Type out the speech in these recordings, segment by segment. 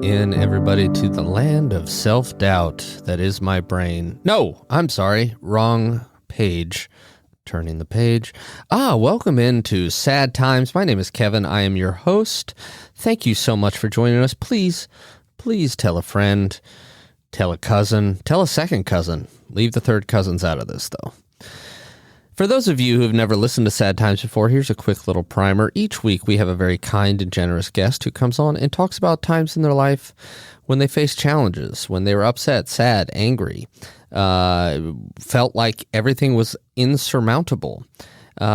in, everybody, to the land of self-doubt that is my brain. No, I'm sorry, wrong page. Turning the page. Welcome into Sad Times. My name is Kevin. I am your host. Thank you so much for joining us. Please tell a friend, tell a cousin, tell a second cousin. Leave the third cousins out of this, though. For those of you who have never listened to Sad Times before, here's a quick little primer. Each week we have a very kind and generous guest who comes on and talks about times in their life when they faced challenges, when they were upset, sad, angry, felt like everything was insurmountable.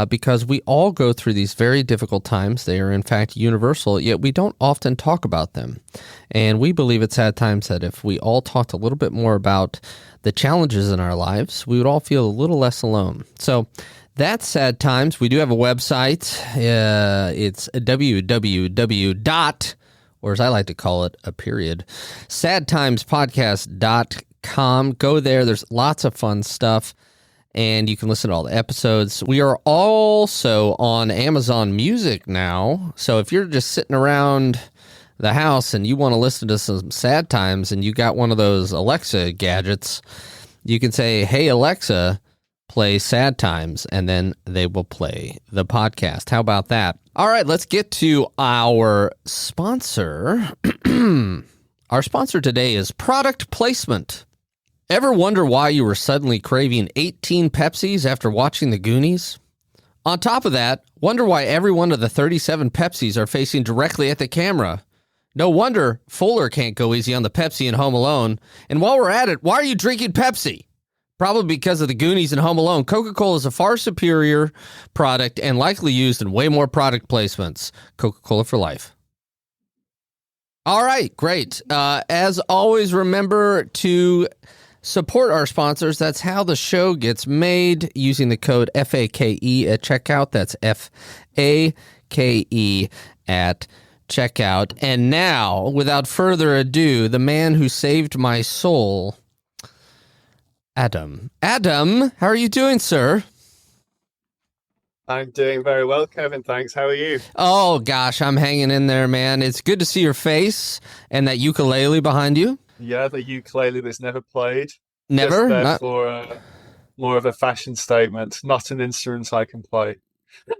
Because we all go through these very difficult times. They are, in fact, universal, yet we don't often talk about them. And we believe at Sad Times that if we all talked a little bit more about the challenges in our lives, we would all feel a little less alone. So that's Sad Times. We do have a website. It's www. Or as I like to call it, a period, sadtimespodcast.com. Go there. There's lots of fun stuff. And you can listen to all the episodes. We are also on Amazon Music now. So if you're just sitting around the house and you want to listen to some Sad Times and you got one of those Alexa gadgets, you can say, "Hey, Alexa, play Sad Times," and then they will play the podcast. How about that? All right, let's get to our sponsor. Our sponsor today is Product Placement. Ever wonder why you were suddenly craving 18 Pepsis after watching The Goonies? On top of that, wonder why every one of the 37 Pepsis are facing directly at the camera. No wonder Fuller can't go easy on the Pepsi in Home Alone. And while we're at it, why are you drinking Pepsi? Probably because of The Goonies and Home Alone. Coca-Cola is a far superior product and likely used in way more product placements. Coca-Cola for life. All right, great. As always, remember to support our sponsors. That's how the show gets made, using the code FAKE at checkout. That's FAKE at checkout. And now, without further ado, the man who saved my soul, Adam. Adam, how are you doing, sir? I'm doing very well, Kevin. Thanks. How are you? Oh, gosh, I'm hanging in there, man. It's good to see your face and that ukulele behind you. Yeah, the ukulele that's never played. Never? Just there for more of a fashion statement, not an instrument I can play.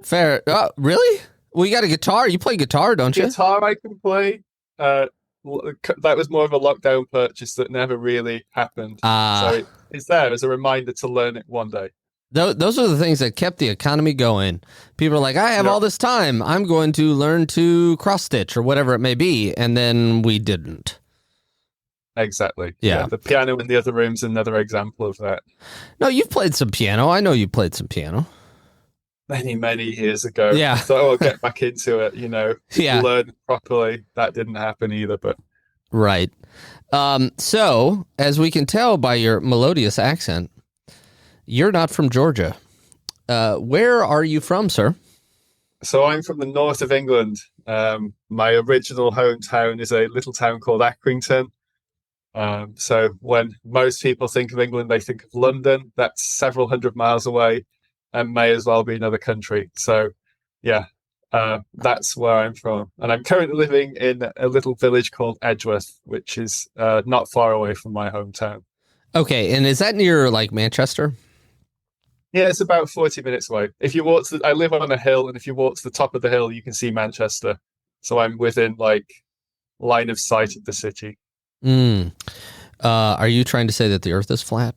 Fair. Oh, really? Well, you got a guitar. You play guitar, don't you? Guitar I can play. That was more of a lockdown purchase that never really happened. So it's there as a reminder to learn it one day. Those are the things that kept the economy going. People are like, I have all this time. I'm going to learn to cross stitch or whatever it may be. And then we didn't. Exactly. Yeah. The piano in the other room's another example of that. No, you've played some piano. I know you played some piano. Many years ago. Yeah. So I'll get back into it, Yeah. Learn properly. That didn't happen either, but. Right. So, as we can tell by your melodious accent, you're not from Georgia. Where are you from, sir? So I'm from the north of England. My original hometown is a little town called Accrington. So when most people think of England, they think of London. That's several hundred miles away and may as well be another country. So, yeah, that's where I'm from. And I'm currently living in a little village called Edgeworth, which is not far away from my hometown. Okay, and is that near, like, Manchester? Yeah, it's about 40 minutes away. If you walk I live on a hill, and if you walk to the top of the hill, you can see Manchester. So I'm within, line of sight of the city. Are you trying to say that the earth is flat?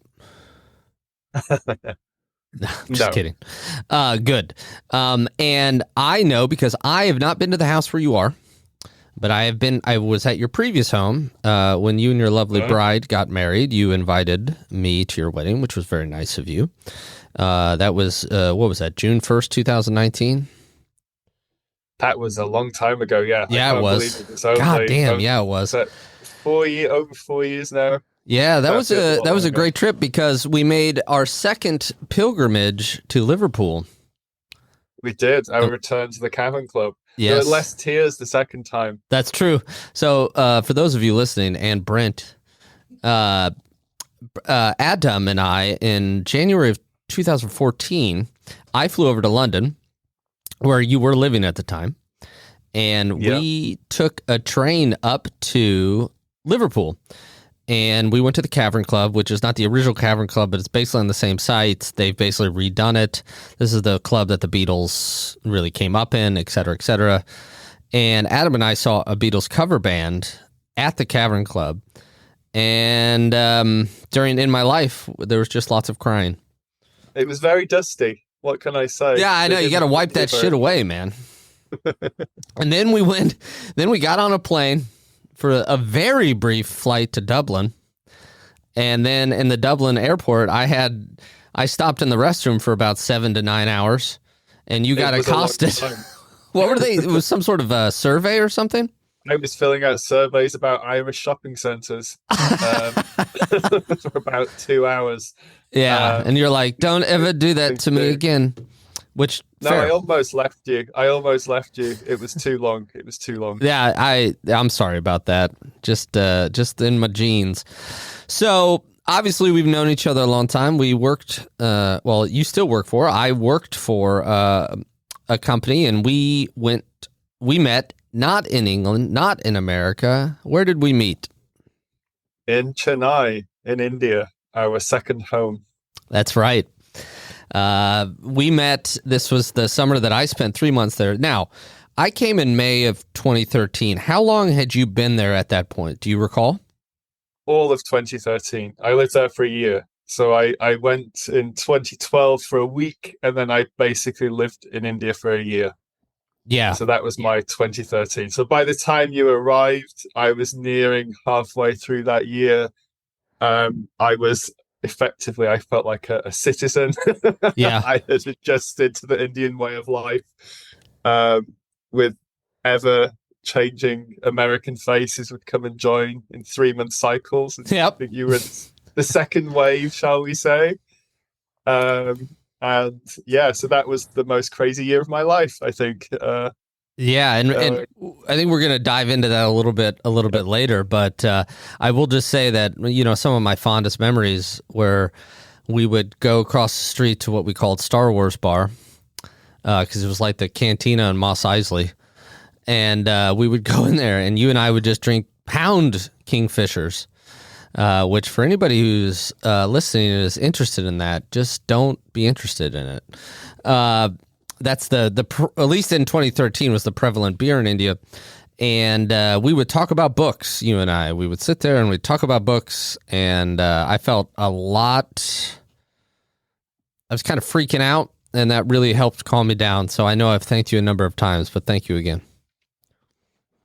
No, just kidding. Good. And I know because I have not been to the house where you are, but I was at your previous home when you and your lovely bride got married. You invited me to your wedding, which was very nice of you. That was, what was that, June 1st, 2019? That was a long time ago, yeah. Yeah, it was. God damn, yeah, it was. Over 4 years now. Yeah, that was a great trip because we made our second pilgrimage to Liverpool. We did. Our return to the Cavern Club. Yes. There were less tears the second time. That's true. So for those of you listening, and Brent, Adam and I, in January of 2014, I flew over to London, where you were living at the time. and Yeah. we took a train up to Liverpool. And we went to the Cavern Club, which is not the original Cavern Club, but it's basically on the same site. They've basically redone it. This is the club that the Beatles really came up in, et cetera, et cetera. And Adam and I saw a Beatles cover band at the Cavern Club. And in my life, there was just lots of crying. It was very dusty. What can I say? Yeah, I know. You got to wipe that shit away, man. And then we got on a plane for a very brief flight to Dublin. And then in the Dublin airport, I stopped in the restroom for about 7 to 9 hours, and you got accosted. What were they? It was some sort of a survey or something? I was filling out surveys about Irish shopping centres for about 2 hours. Yeah, and you're like, don't ever do that to me again. Which no, fair. I almost left you. It was too long. Yeah, I'm sorry about that. Just in my genes. So obviously we've known each other a long time. We worked. Well, you still work for. I worked for a company, and we met not in England, not in America. Where did we meet? In Chennai, in India, our second home. That's right. We met, this was the summer that I spent 3 months there. Now, I came in May of 2013. How long had you been there at that point? Do you recall? All of 2013. I lived there for a year. So I went in 2012 for a week, and then I basically lived in India for a year. Yeah. So that was my 2013. So by the time you arrived, I was nearing halfway through that year. I was effectively, I felt like a citizen. Yeah. I had adjusted to the Indian way of life, with ever changing American faces would come and join in 3-month cycles. Yep. I think you were the second wave, shall we say. And yeah, so that was the most crazy year of my life, I think. Yeah, and I think we're going to dive into that a little bit later. But I will just say that, some of my fondest memories where we would go across the street to what we called Star Wars Bar, because it was like the cantina in Mos Eisley, and we would go in there, and you and I would just drink pound Kingfishers, which for anybody who's listening and is interested in that, just don't be interested in it. That's at least in 2013 was the prevalent beer in India. And we would talk about books, you and I. We would sit there and we'd talk about books. And I felt I was kind of freaking out, and that really helped calm me down. So I know I've thanked you a number of times, but thank you again.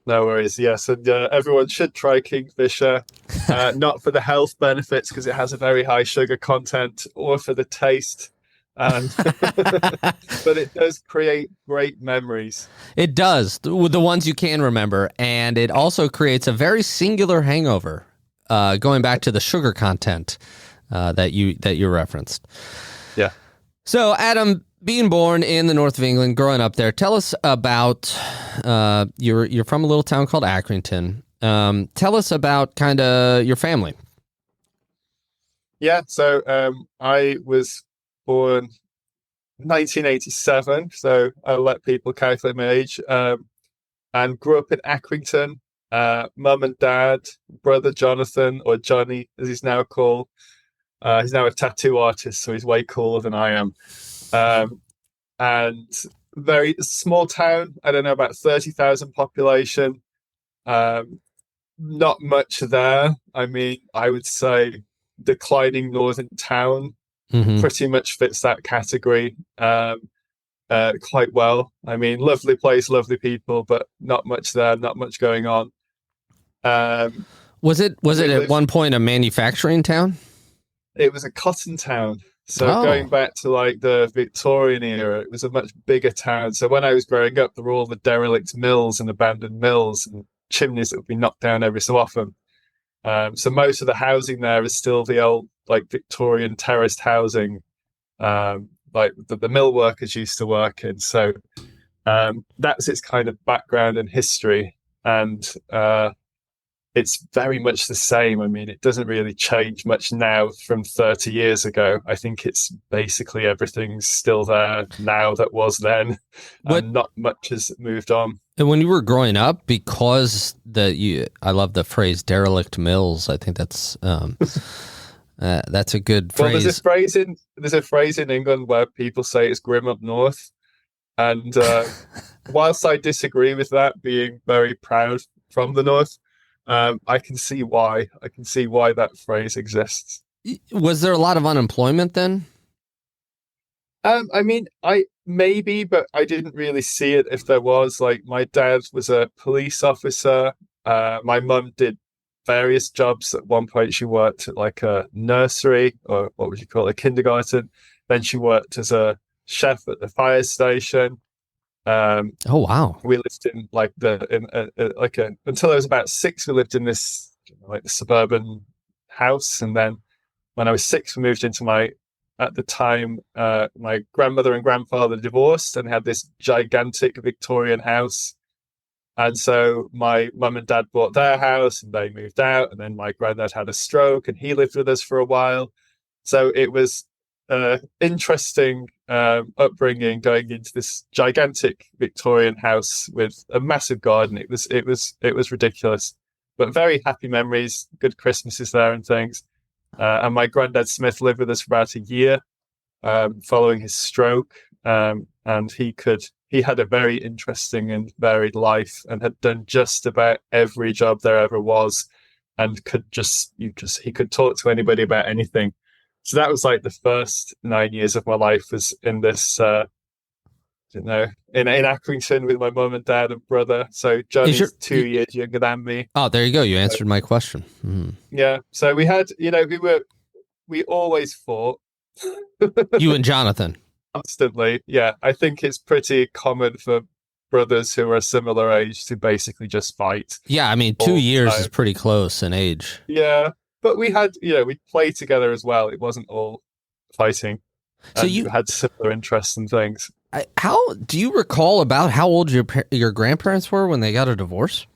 No worries. Yes, and everyone should try Kingfisher, not for the health benefits because it has a very high sugar content, or for the taste. But it does create great memories. It does, the ones you can remember, and it also creates a very singular hangover, going back to the sugar content that you referenced. Yeah. So, Adam, being born in the north of England, growing up there, tell us about you're from a little town called Accrington. Tell us about kind of your family. Yeah. So I was born 1987, so I'll let people calculate my age, and grew up in Accrington. Mum and dad, brother Jonathan, or Johnny as he's now called, he's now a tattoo artist, so he's way cooler than I am. And very small town, I don't know, about 30,000 population. Not much there. I mean, I would say declining northern town. Mm-hmm. Pretty much fits that category quite well. I mean, lovely place, lovely people, but not much there, not much going on. Was it at one point a manufacturing town? It was a cotton town. So going back to like the Victorian era, it was a much bigger town. So when I was growing up, there were all the derelict mills and abandoned mills and chimneys that would be knocked down every so often. So most of the housing there is still the old, like, Victorian terraced housing, like the mill workers used to work in. So that's its kind of background and history. And it's very much the same. I mean, it doesn't really change much now from 30 years ago. I think it's basically everything's still there now that was then, and not much has moved on. And when you were growing up, because I love the phrase "derelict mills." I think that's a good Well, phrase. there's a phrase in England where people say it's grim up north, and whilst I disagree with that, being very proud from the north, I can see why. I can see why that phrase exists. Was there a lot of unemployment then? I mean, I maybe, but I didn't really see it if there was. Like, my dad was a police officer. My mum did various jobs. At one point, she worked at like a nursery, or what would you call it, a kindergarten. Then she worked as a chef at the fire station. Oh wow! We lived in like until I was about 6. We lived in this like the suburban house, and then when I was 6, we moved into at the time, my grandmother and grandfather divorced and had this gigantic Victorian house. And so my mum and dad bought their house and they moved out. And then my granddad had a stroke and he lived with us for a while. So it was interesting upbringing, going into this gigantic Victorian house with a massive garden. It was ridiculous, but very happy memories, good Christmases there and things. And my granddad Smith lived with us for about a year following his stroke. And he had a very interesting and varied life and had done just about every job there ever was, and he could talk to anybody about anything. So that was like the first 9 years of my life was in this, in Accrington with my mum and dad and brother. So Johnny's 2 years younger than me. Oh, there you go. You answered my question. Yeah. So we had, we always fought. You and Jonathan. Constantly. Yeah. I think it's pretty common for brothers who are a similar age to basically just fight. Yeah. I mean, 2 years is pretty close in age. Yeah. But we had, we played together as well. It wasn't all fighting. So you had similar interests and things. How do you recall about how old your grandparents were when they got a divorce?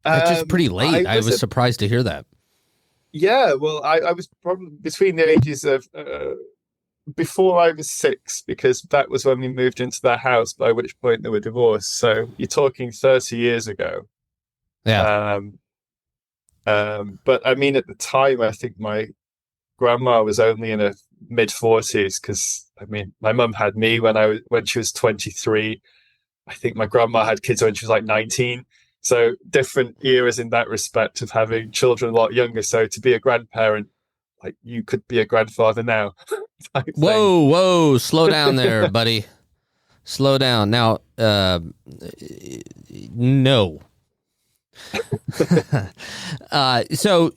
That's just pretty late. I was surprised to hear that. Yeah, well, I was probably between the ages of before I was 6, because that was when we moved into their house, by which point they were divorced. So you're talking 30 years ago. Yeah. But I mean, at the time, I think my grandma was only in her mid-40s, because I mean, my mum had me when she was 23. I think my grandma had kids when she was like 19. So different eras in that respect of having children a lot younger. So to be a grandparent, like you could be a grandfather now. Whoa, slow down there, buddy. Slow down. Now, no. So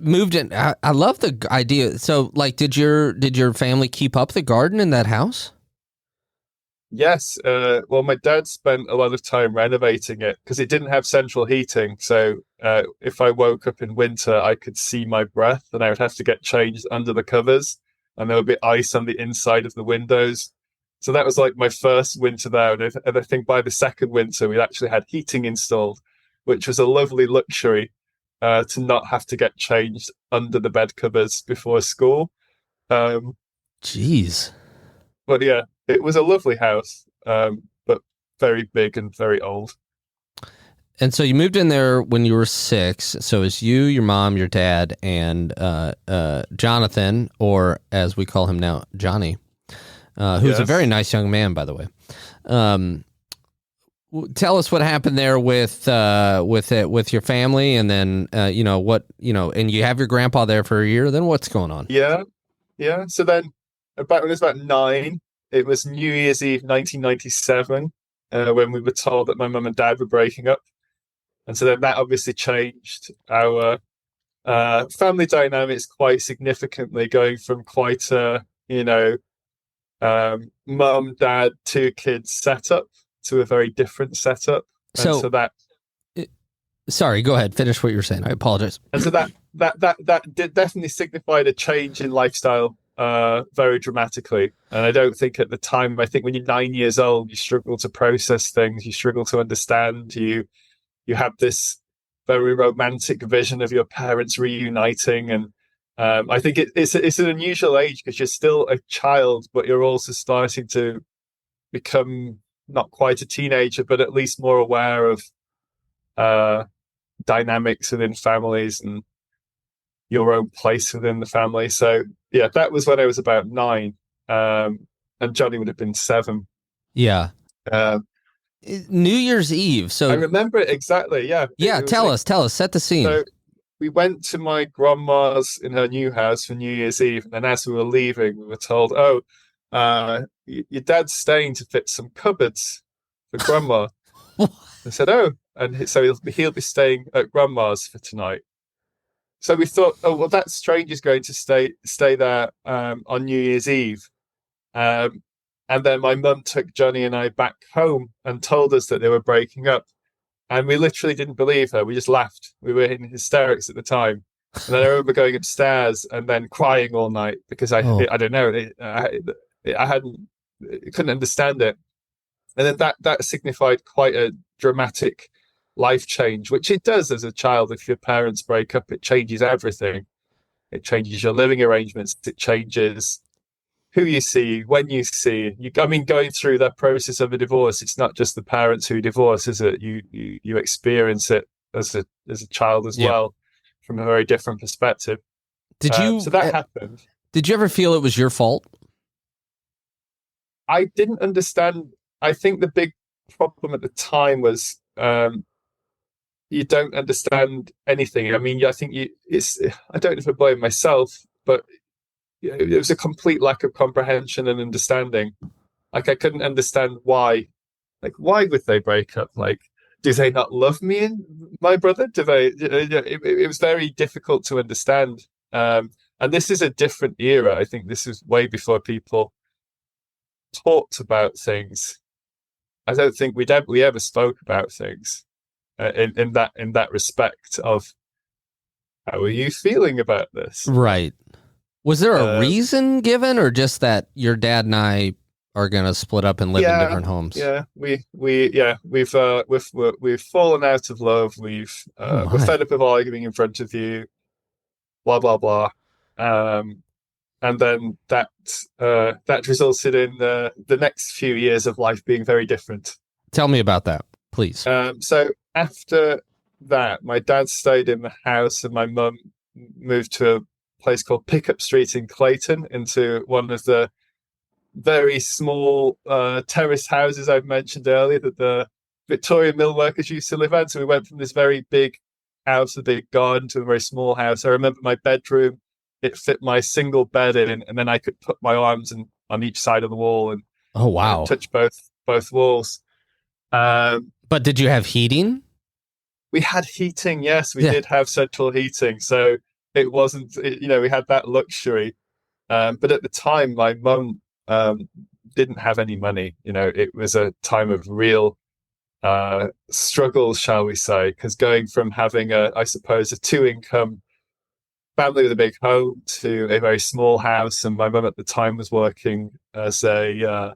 moved in. I love the idea. So like, did your family keep up the garden in that house? Yes. Well, my dad spent a lot of time renovating it because it didn't have central heating. So if I woke up in winter, I could see my breath and I would have to get changed under the covers, and there would be ice on the inside of the windows. So that was like my first winter there. And I think by the second winter, we actually had heating installed, which was a lovely luxury to not have to get changed under the bed covers before school. Jeez. But yeah, it was a lovely house, but very big and very old. And so you moved in there when you were 6. So it's you, your mom, your dad, and Jonathan, or as we call him now, Johnny, who's a very nice young man, by the way. Tell us what happened there with your family, and then and you have your grandpa there for a year. Then what's going on? Yeah. So then, when I was about 9, it was New Year's Eve, 1997, when we were told that my mum and dad were breaking up, and so then that obviously changed our family dynamics quite significantly, going from quite a mum, dad, 2 kids setup to a very different setup. Sorry, go ahead. Finish what you were saying. I apologize. And so that did definitely signified a change in lifestyle very dramatically. And I don't think at the time, I think when you're 9 years old, you struggle to process things, you struggle to understand, you have this very romantic vision of your parents reuniting. And I think it's an unusual age because you're still a child, but you're also starting to become not quite a teenager, but at least more aware of dynamics within families and your own place within the family. So yeah, that was when I was about 9, and Johnny would have been 7. Yeah. Uh, New Year's Eve. So I remember it exactly. Yeah. Yeah. It was Tell us, set the scene. So we went to my grandma's in her new house for New Year's Eve. And then as we were leaving, we were told, your dad's staying to fit some cupboards for grandma. I said, oh, and so he'll be staying at grandma's for tonight. So we thought, oh, well, that stranger's going to stay there on New Year's Eve. And then my mum took Johnny and I back home and told us that they were breaking up. And we literally didn't believe her. We just laughed. We were in hysterics at the time. And then I remember going upstairs and then crying all night because I don't know, I couldn't understand it. And then that signified quite a dramatic life change, which it does as a child. If your parents break up, it changes everything. It changes your living arrangements. It changes who you see, when you see. Going through that process of a divorce, it's not just the parents who divorce, is it? You experience it as a child as well, from a very different perspective. So that happened. Did you ever feel it was your fault? I didn't understand. I think the big problem at the time was you don't understand anything. I think I don't know if I blame myself, but it was a complete lack of comprehension and understanding. Like, I couldn't understand why. Like, why would they break up? Like, do they not love me and my brother? Do they? It was very difficult to understand. And this is a different era. I think this is way before people talked about things. I don't think we ever spoke about things in that respect of how are you feeling about this? Right. Was there a reason given, or just that your dad and I are going to split up and live in different homes? Yeah, we've fallen out of love. We're fed up of arguing in front of you. Blah blah blah, and then that resulted in the next few years of life being very different. Tell me about that, please. So after that, my dad stayed in the house, and my mum moved to a place called Pickup Street in Clayton, into one of the very small terrace houses I've mentioned earlier that the Victorian mill workers used to live in. So we went from this very big house, a big garden, to a very small house. I remember my bedroom, it fit my single bed in, and then I could put my arms on each side of the wall and touch both walls. But did you have heating? We had heating, yes. We did have central heating. So it wasn't, we had that luxury. But at the time, my mum didn't have any money. It was a time of real struggle, shall we say, because going from having a 2-income family with a big home to a very small house, and my mum at the time was working as a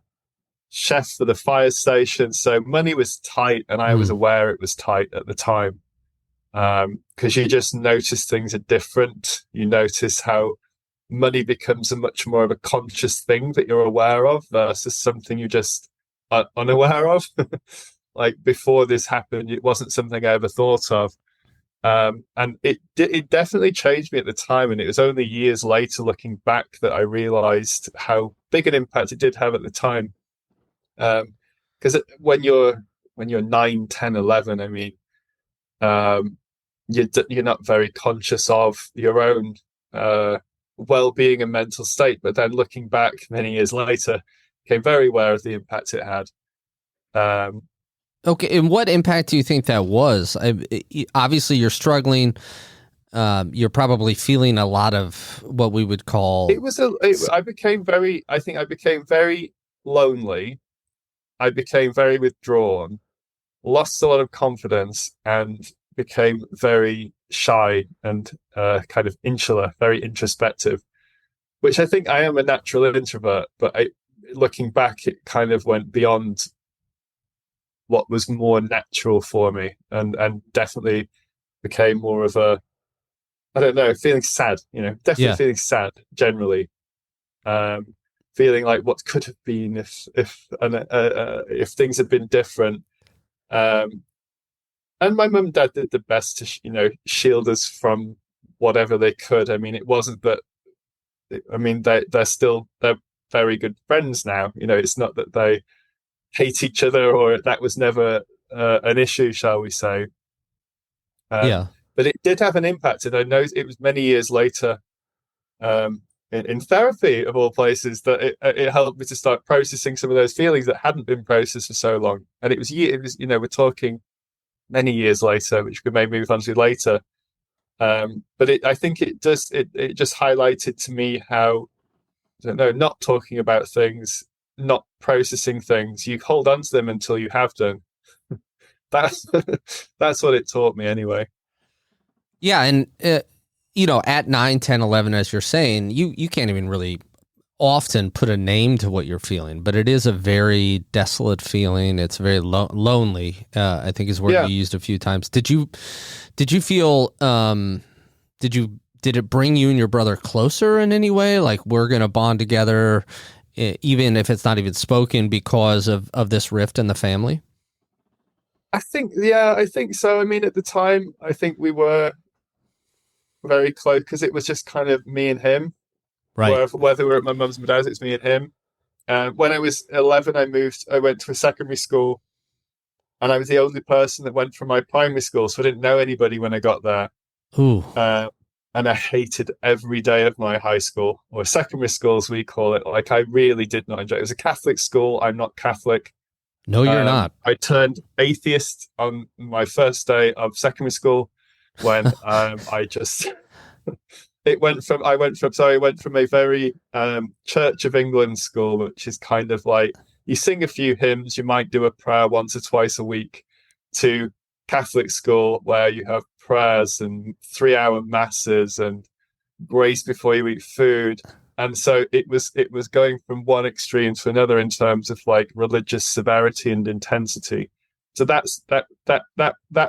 chef for the fire station, so money was tight, and I was aware it was tight at the time, because you just notice things are different. You notice how money becomes a much more of a conscious thing that you're aware of versus something you just are unaware of. Like, before this happened, it wasn't something I ever thought of. And it definitely changed me at the time. And it was only years later, looking back, that I realized how big an impact it did have at the time. Because when you're 9, 10, 11, you're not very conscious of your own well-being and mental state. But then looking back many years later, became very aware of the impact it had. Okay, and what impact do you think that was? Obviously, you're struggling. You're probably feeling a lot of what we would call. I became very lonely. I became very withdrawn, lost a lot of confidence, and became very shy and kind of insular, very introspective, which I think I am a natural introvert. But looking back, it kind of went beyond what was more natural for me, and definitely became more of a, I don't know, feeling sad, definitely feeling sad generally. feeling like what could have been if things had been different. And my mum and dad did the best to shield us from whatever they could. I mean, it wasn't that. I mean, they're very good friends now. It's not that they hate each other, or that was never an issue, shall we say. Yeah. But it did have an impact, and I know it was many years later, in therapy of all places, that it helped me to start processing some of those feelings that hadn't been processed for so long. And it was we're talking many years later, which we may move on to later. But I think it just highlighted to me how, I don't know, not talking about things, not processing things, you hold on to them until you have done. That's what it taught me anyway. Yeah, and at 9, 10, 11, as you're saying, you can't even really often put a name to what you're feeling, but it is a very desolate feeling. It's very lonely, I think is word you used a few times. Did you feel, did it bring you and your brother closer in any way? Like, we're going to bond together, even if it's not even spoken, because of this rift in the family? I think so. I mean, at the time, I think we were very close because it was just kind of me and him. Right. Whether we're at my mum's and my dad's, it's me and him. When I was 11, I went to a secondary school, and I was the only person that went from my primary school, so I didn't know anybody when I got there. Ooh. And I hated every day of my high school, or secondary school as we call it. Like, I really did not enjoy it. It was a Catholic school. I'm not Catholic. No, you're not. I turned atheist on my first day of secondary school when I just I went from a very Church of England school, which is kind of like you sing a few hymns, you might do a prayer once or twice a week, to Catholic school where you have prayers and 3-hour masses and grace before you eat food. And so it was going from one extreme to another in terms of like religious severity and intensity. So that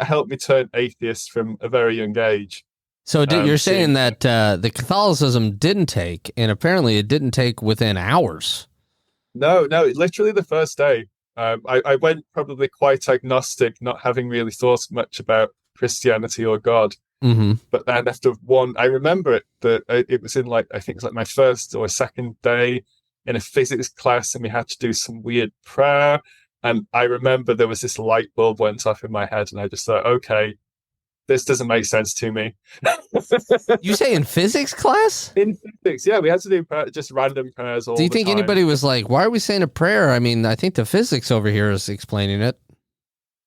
helped me turn atheist from a very young age. So you're saying that the Catholicism didn't take, and apparently it didn't take within hours. No, literally the first day. I went probably quite agnostic, not having really thought much about Christianity or God. Mm-hmm. But then after I remember it was in I think it's like my first or second day in a physics class, and we had to do some weird prayer. And I remember there was this light bulb went off in my head, and I just thought, okay, this doesn't make sense to me. You say in physics class? In physics, yeah, we had to do just random prayers all the time. Do you think anybody was like, why are we saying a prayer? I mean, I think the physics over here is explaining it.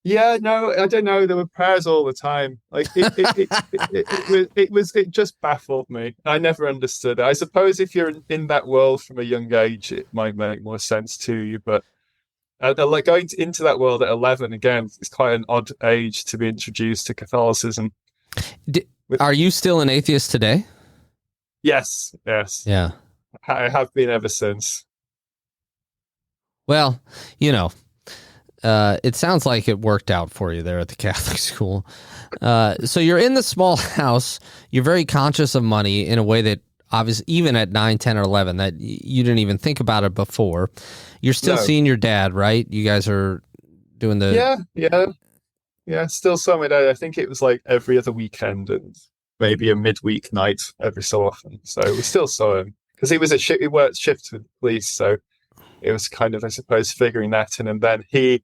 Yeah, no, I don't know. There were prayers all the time. Like it just baffled me. I never understood it. I suppose if you're in that world from a young age, it might make more sense to you. But like going into that world at 11 again, it's quite an odd age to be introduced to Catholicism. Are you still an atheist today? Yes. Yeah, I have been ever since. Well, it sounds like it worked out for you there at the Catholic school. So you're in the small house. You're very conscious of money in a way that obviously even at 9, 10, or 11, that you didn't even think about it before. You're still seeing your dad, right? You guys are doing the... Yeah, still saw my dad. I think it was like every other weekend and maybe a midweek night every so often. So we still saw him because he worked shifts with police. So it was kind of, I suppose, figuring that in. And then he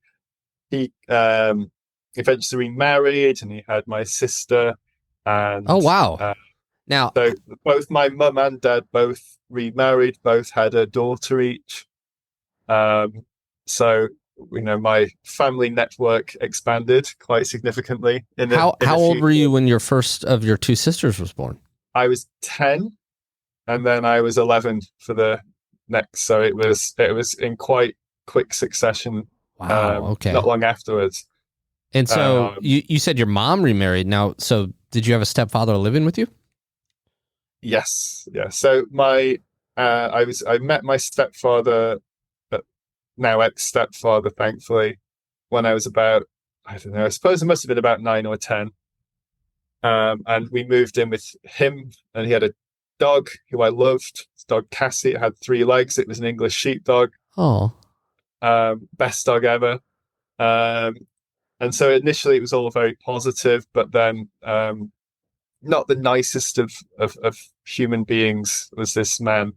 eventually remarried, and he had my sister. And oh wow! Now, so both my mum and dad both remarried, both had a daughter each. So my family network expanded quite significantly. How old were you when your first of your two sisters was born? I was 10, and then I was 11 for the next. So it was in quite quick succession. Wow. Okay. Not long afterwards. And so you said your mom remarried. Now, so did you have a stepfather living with you? Yes. Yeah. So I met my stepfather, now ex-stepfather, thankfully, when I was about, I don't know, I suppose it must have been about 9 or 10. And we moved in with him, and he had a dog who I loved. This dog Cassie. It had 3 legs. It was an English sheepdog. Oh. Best dog ever. And so initially it was all very positive, but then not the nicest of human beings was this man,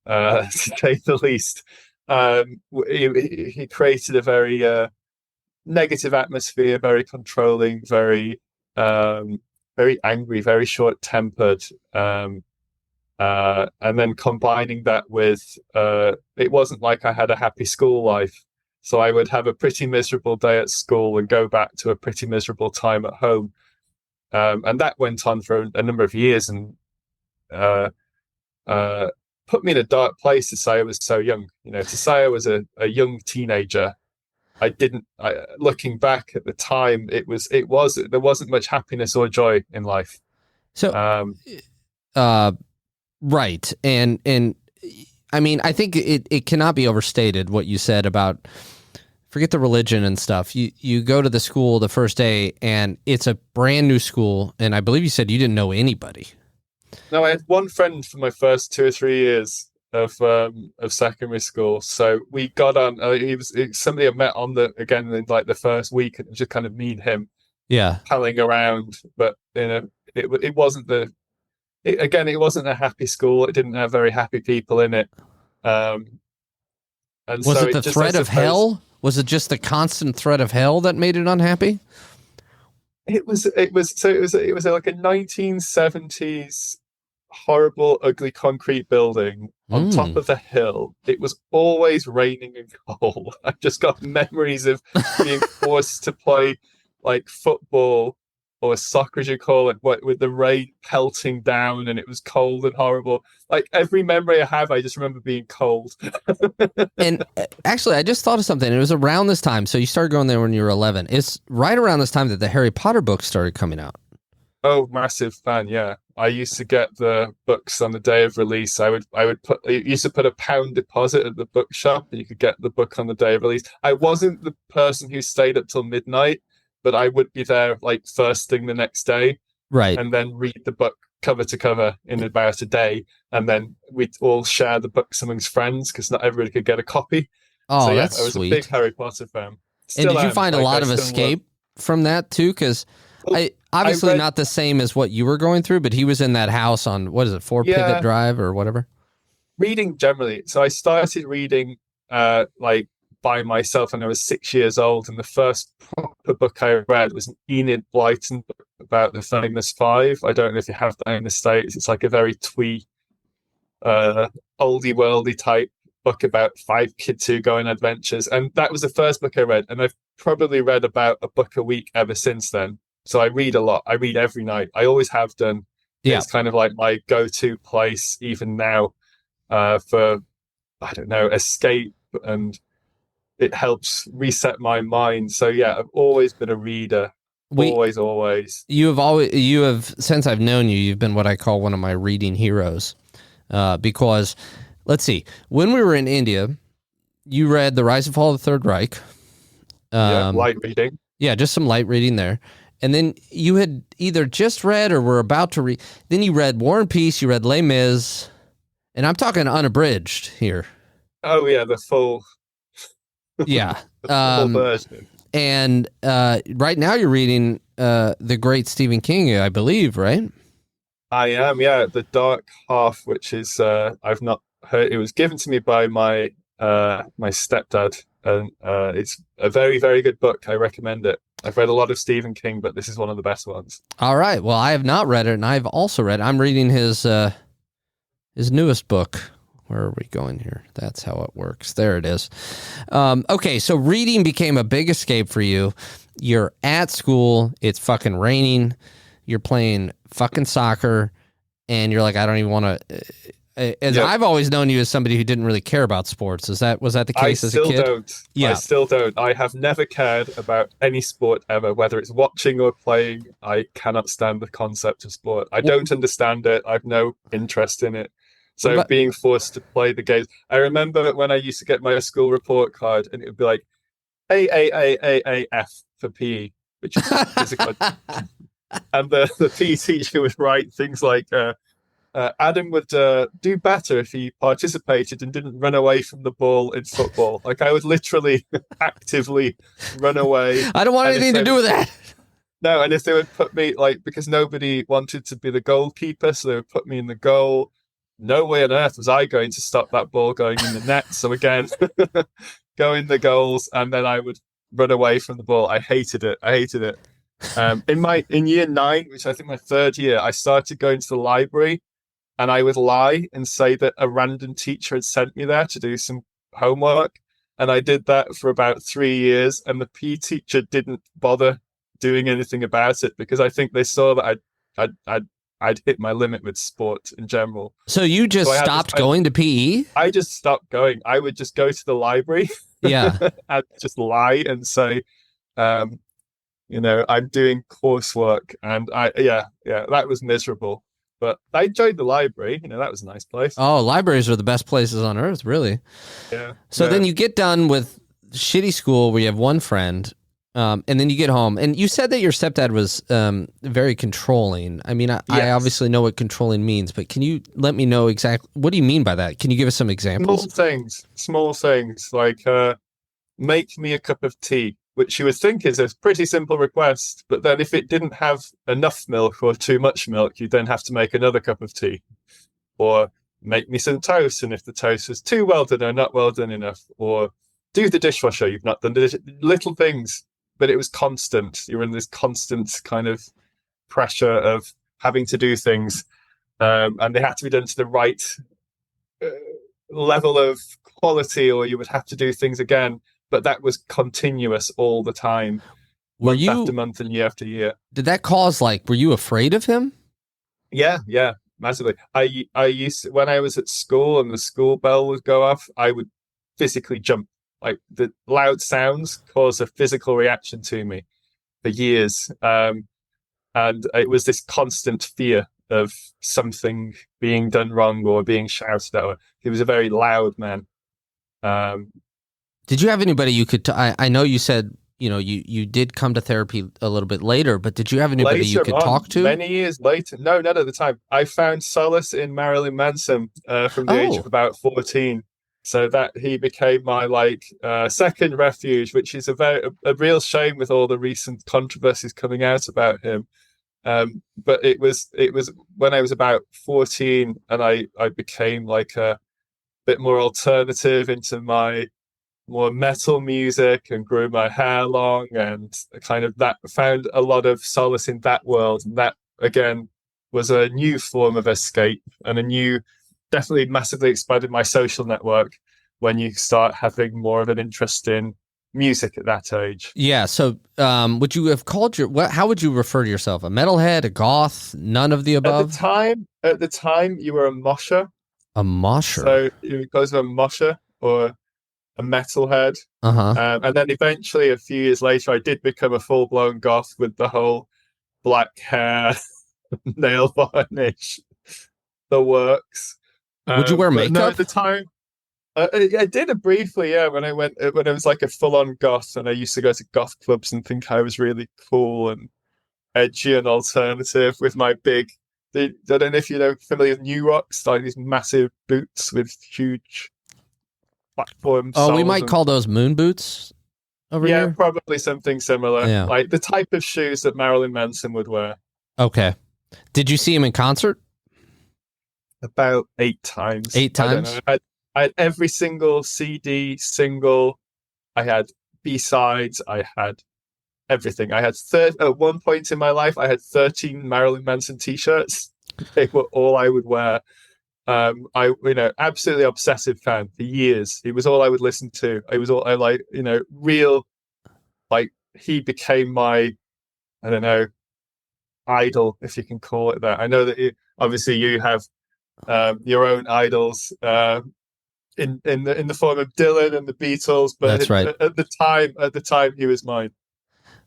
to say the least. He created a very negative atmosphere, very controlling, very angry, very short-tempered. And then combining that with it wasn't like I had a happy school life. So I would have a pretty miserable day at school and go back to a pretty miserable time at home. And that went on for a number of years and put me in a dark place to say I was so young. To say I was a young teenager, looking back at the time, there wasn't much happiness or joy in life. So, right. And I mean, I think it cannot be overstated what you said about, forget the religion and stuff. You go to the school the first day and it's a brand new school. And I believe you said you didn't know anybody. No, I had one friend for my first 2 or 3 years of secondary school. So we got on. He was somebody I met in like the first week, and just kind of me and him, palling around. But it wasn't it wasn't a happy school. It didn't have very happy people in it. And was it the threat of hell? Was it just the constant threat of hell that made it unhappy? It was like a 1970s horrible, ugly concrete building on top of a hill. It was always raining and cold. I've just got memories of being forced to play like football or soccer, as you call it, with the rain pelting down, and it was cold and horrible. Like every memory I have, I just remember being cold. And actually, I just thought of something. It was around this time. So you started going there when you were 11. It's right around this time that the Harry Potter books started coming out. Oh, massive fan! Yeah, I used to get the books on the day of release. I used to put a £1 deposit at the bookshop, and you could get the book on the day of release. I wasn't the person who stayed up till midnight, but I would be there like first thing the next day, right, and then read the book cover to cover in about a day, and then we'd all share the books amongst friends because not everybody could get a copy. Oh, so, yeah, that's I was sweet. A big Harry Potter fan. And did you find a lot of escape from that too? Because obviously not the same as what you were going through, but he was in that house on, what is it, 4 Pivot Drive or whatever? Reading generally. So I started reading like by myself when I was 6 years old, and the first proper book I read was an Enid Blyton book about the famous five. I don't know if you have that in the States. It's like a very twee, oldie worldy type book about 5 kids who go on adventures, and that was the first book I read, and I've probably read about a book a week ever since then. So I read a lot. I read every night. I always have done. Yeah. It's kind of like my go-to place even now for, I don't know, escape, and it helps reset my mind. So yeah, I've always been a reader. Always. You have, since I've known you, you've been what I call one of my reading heroes. Because, let's see, when we were in India, you read The Rise and Fall of the Third Reich. Light reading. Yeah, just some light reading there. And then you had either just read or were about to read. Then you read War and Peace, you read Les Mis, and I'm talking unabridged here. Oh, yeah, the full... Yeah. Full version. And right now you're reading the great Stephen King, I believe, right? I am, yeah. The Dark Half, which is, I've not heard, it was given to me by my stepdad, and it's a very, very good book. I recommend it. I've read a lot of Stephen King, but this is one of the best ones. All right. Well, I have not read it, and I've also read it. I'm reading his newest book. Where are we going here? That's how it works. There it is. Okay, so reading became a big escape for you. You're at school. It's fucking raining. You're playing fucking soccer, and you're like, I don't even want to... I've always known you as somebody who didn't really care about sports. Was that the case as a kid? I still don't. Yeah. I still don't. I have never cared about any sport ever, whether it's watching or playing. I cannot stand the concept of sport. I don't understand it. I've no interest in it. So being forced to play the games. I remember when I used to get my school report card, and it would be like AAAAAF for PE, which is physical. And the PE teacher would write things like Adam would do better if he participated and didn't run away from the ball in football. Like I would literally actively run away. I don't want anything to do with that. No, and if they would put me, like, because nobody wanted to be the goalkeeper, so they would put me in the goal. No way on earth was I going to stop that ball going in the net. So again, go in the goals, and then I would run away from the ball. I hated it. In year 9, which I think my 3rd year, I started going to the library, and I would lie and say that a random teacher had sent me there to do some homework. And I did that for about 3 years, and the PE teacher didn't bother doing anything about it because I think they saw that I'd hit my limit with sport in general. So you just stopped going to PE? I just stopped going. I would just go to the library. Yeah. And just lie and say, I'm doing coursework. And that was miserable. But I enjoyed the library. That was a nice place. Oh, libraries are the best places on earth, really. Yeah. So then you get done with shitty school where you have one friend. And then you get home, and you said that your stepdad was very controlling. I mean, I obviously know what controlling means, but can you let me know exactly what do you mean by that? Can you give us some examples? Small things like make me a cup of tea, which you would think is a pretty simple request, but then if it didn't have enough milk or too much milk, you'd then have to make another cup of tea, or make me some toast, and if the toast was too well done or not well done enough, or do the dishwasher, you've not done the little things. But it was constant. You were in this constant kind of pressure of having to do things, and they had to be done to the right level of quality, or you would have to do things again. But that was continuous all the time, month after month and year after year. Did that cause were you afraid of him? Yeah, massively. I used to, when I was at school and the school bell would go off, I would physically jump. Like the loud sounds caused a physical reaction to me for years. And it was this constant fear of something being done wrong or being shouted at. He was a very loud man. Did you have anybody you could, I know you said, you did come to therapy a little bit later, but did you have anybody you could talk to? Many years later. No, not at the time. I found solace in Marilyn Manson from the age of about 14. So that he became my second refuge, which is a real shame with all the recent controversies coming out about him. But it was when I was about 14, and I became a bit more alternative into my more metal music and grew my hair long, and kind of that found a lot of solace in that world. And that again was a new form of escape, and definitely massively expanded my social network when you start having more of an interest in music at that age. Yeah. So would you have called how would you refer to yourself? A metalhead, a goth, none of the above? At the time you were a mosher. A mosher. So it goes to a mosher or a metalhead. Uh-huh. And then eventually a few years later I did become a full-blown goth with the whole black hair, nail varnish, the works. Would you wear makeup? No, at the time, I did it briefly. Yeah, when I was like a full-on goth, and I used to go to goth clubs and think I was really cool and edgy and alternative with my big. I don't know if familiar with New Rocks, like these massive boots with huge platform. Oh, we might call those moon boots over here. Yeah, probably something similar. Yeah. Like the type of shoes that Marilyn Manson would wear. Okay. Did you see him in concert? About 8 times. 8 times? I had every single CD, single. I had B-sides. I had everything. I had at one point in my life, I had 13 Marilyn Manson t-shirts. They were all I would wear. Absolutely obsessive fan for years. It was all I would listen to. It was all I real, he became my, I don't know, idol, if you can call it that. I know that obviously you have your own idols in the form of Dylan and the Beatles, but that's right. At the time he was mine.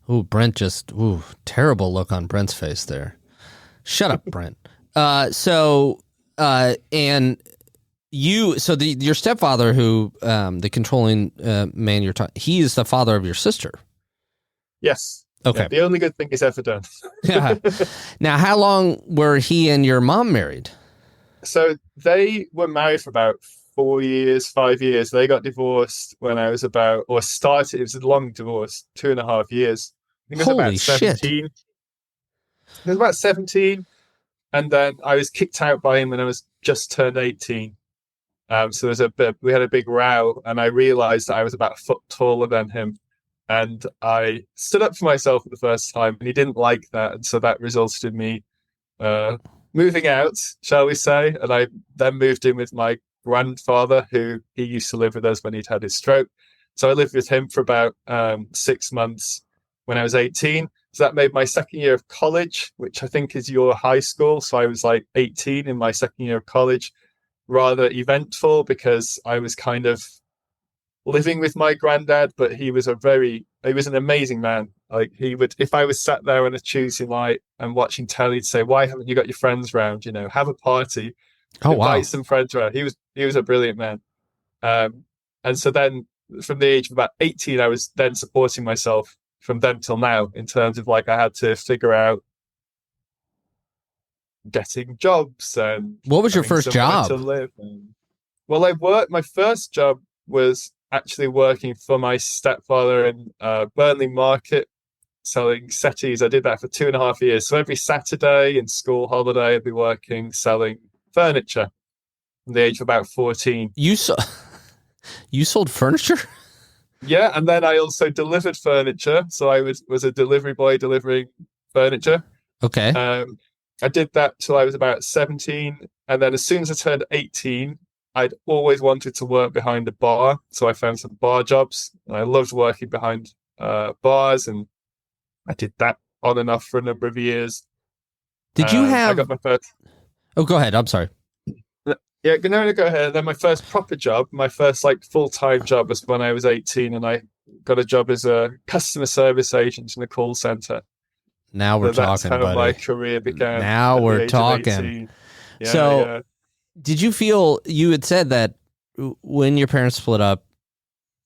Ooh, Brent terrible look on Brent's face there. Shut up, Brent. Your stepfather, who the controlling man you're talking, he is the father of your sister. Yes. Okay. Yeah, the only good thing he's ever done. Yeah. Now, how long were he and your mom married? So they were married for about 4 years, 5 years. They got divorced when I was about, or started, it was a long divorce, 2.5 years. I think it was Holy about shit. 17. It was about 17. And then I was kicked out by him when I was just turned 18. So there's we had a big row, and I realized that I was about a foot taller than him. And I stood up for myself for the first time, and he didn't like that. And so that resulted in me uh, moving out, shall we say. And I then moved in with my grandfather, who he used to live with us when he'd had his stroke. So I lived with him for about 6 months when I was 18. So that made my second year of college, which I think is your high school. So I was like 18 in my second year of college, rather eventful because I was kind of living with my granddad, but he was an amazing man. Like he would, if I was sat there on a Tuesday night and watching telly, he'd say, "Why haven't you got your friends round? You know, have a party, Oh, wow. invite some friends around." He was a brilliant man. And so then from the age of about 18, I was then supporting myself from then till now in terms of like I had to figure out getting jobs and What was your having first somewhere to job? live. Well, my first job was actually working for my stepfather in Burnley Market selling settees. I did that for 2.5 years. So every Saturday and school holiday, I'd be working selling furniture from the age of about 14. You you sold furniture? Yeah, and then I also delivered furniture. So I was a delivery boy delivering furniture. Okay. I did that till I was about 17. And then as soon as I turned 18, I'd always wanted to work behind a bar. So I found some bar jobs. And I loved working behind bars. And I did that on and off for a number of years. Did you I have... got my first... Oh, go ahead. I'm sorry. Yeah, no, go ahead. Then my first proper job, my first like full-time job was when I was 18, and I got a job as a customer service agent in a call center. Now we're So that's talking, how buddy. my career began Now at the we're age talking. of 18. Yeah, so, yeah. Did you feel, you had said that when your parents split up,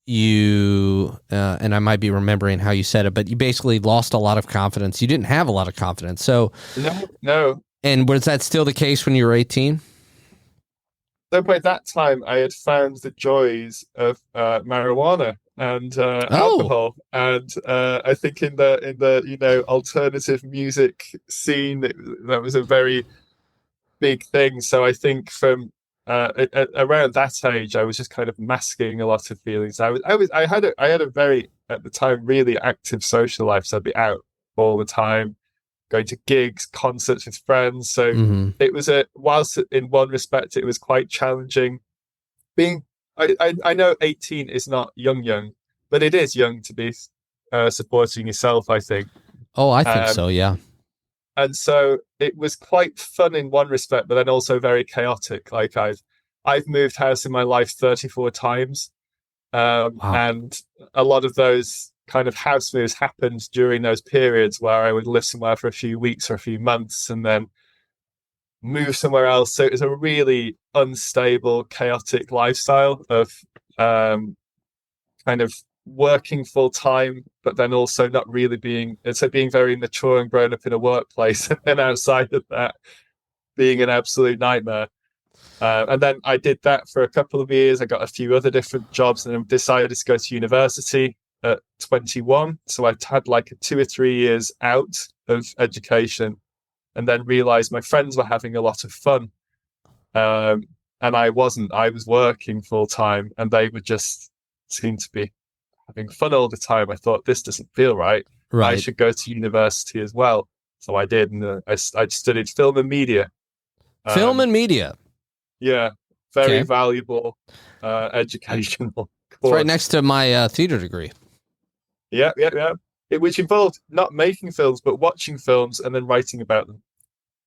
you, and I might be remembering how you said it, but you basically lost a lot of confidence. You didn't have a lot of confidence. So, No. And was that still the case when you were 18? So by that time, I had found the joys of marijuana and alcohol, and I think in the alternative music scene, that was a very big thing. So I think from around that age, I was just kind of masking a lot of feelings. I had a very, at the time, really active social life. So I'd be out all the time, going to gigs, concerts with friends. So it was whilst in one respect it was quite challenging. I know 18 is not young, but it is young to be supporting yourself, I think. Oh, I think so, yeah. And so it was quite fun in one respect, but then also very chaotic. Like I've moved house in my life 34 times. Wow. And a lot of those kind of house moves happened during those periods where I would live somewhere for a few weeks or a few months and then move somewhere else. So it was a really unstable, chaotic lifestyle of kind of working full time, but then also not really being very mature and grown up in a workplace, and outside of that, being an absolute nightmare. And then I did that for a couple of years. I got a few other different jobs and then decided to go to university at 21. So I had like 2 or 3 years out of education and then realized my friends were having a lot of fun. And I wasn't. I was working full time and they would just seem to be having fun all the time. I thought, this doesn't feel right. I should go to university as well. So I did. And I studied film and media. Film and media. Yeah, very valuable educational course. It's right next to my theater degree. Yeah. Which involved not making films, but watching films and then writing about them.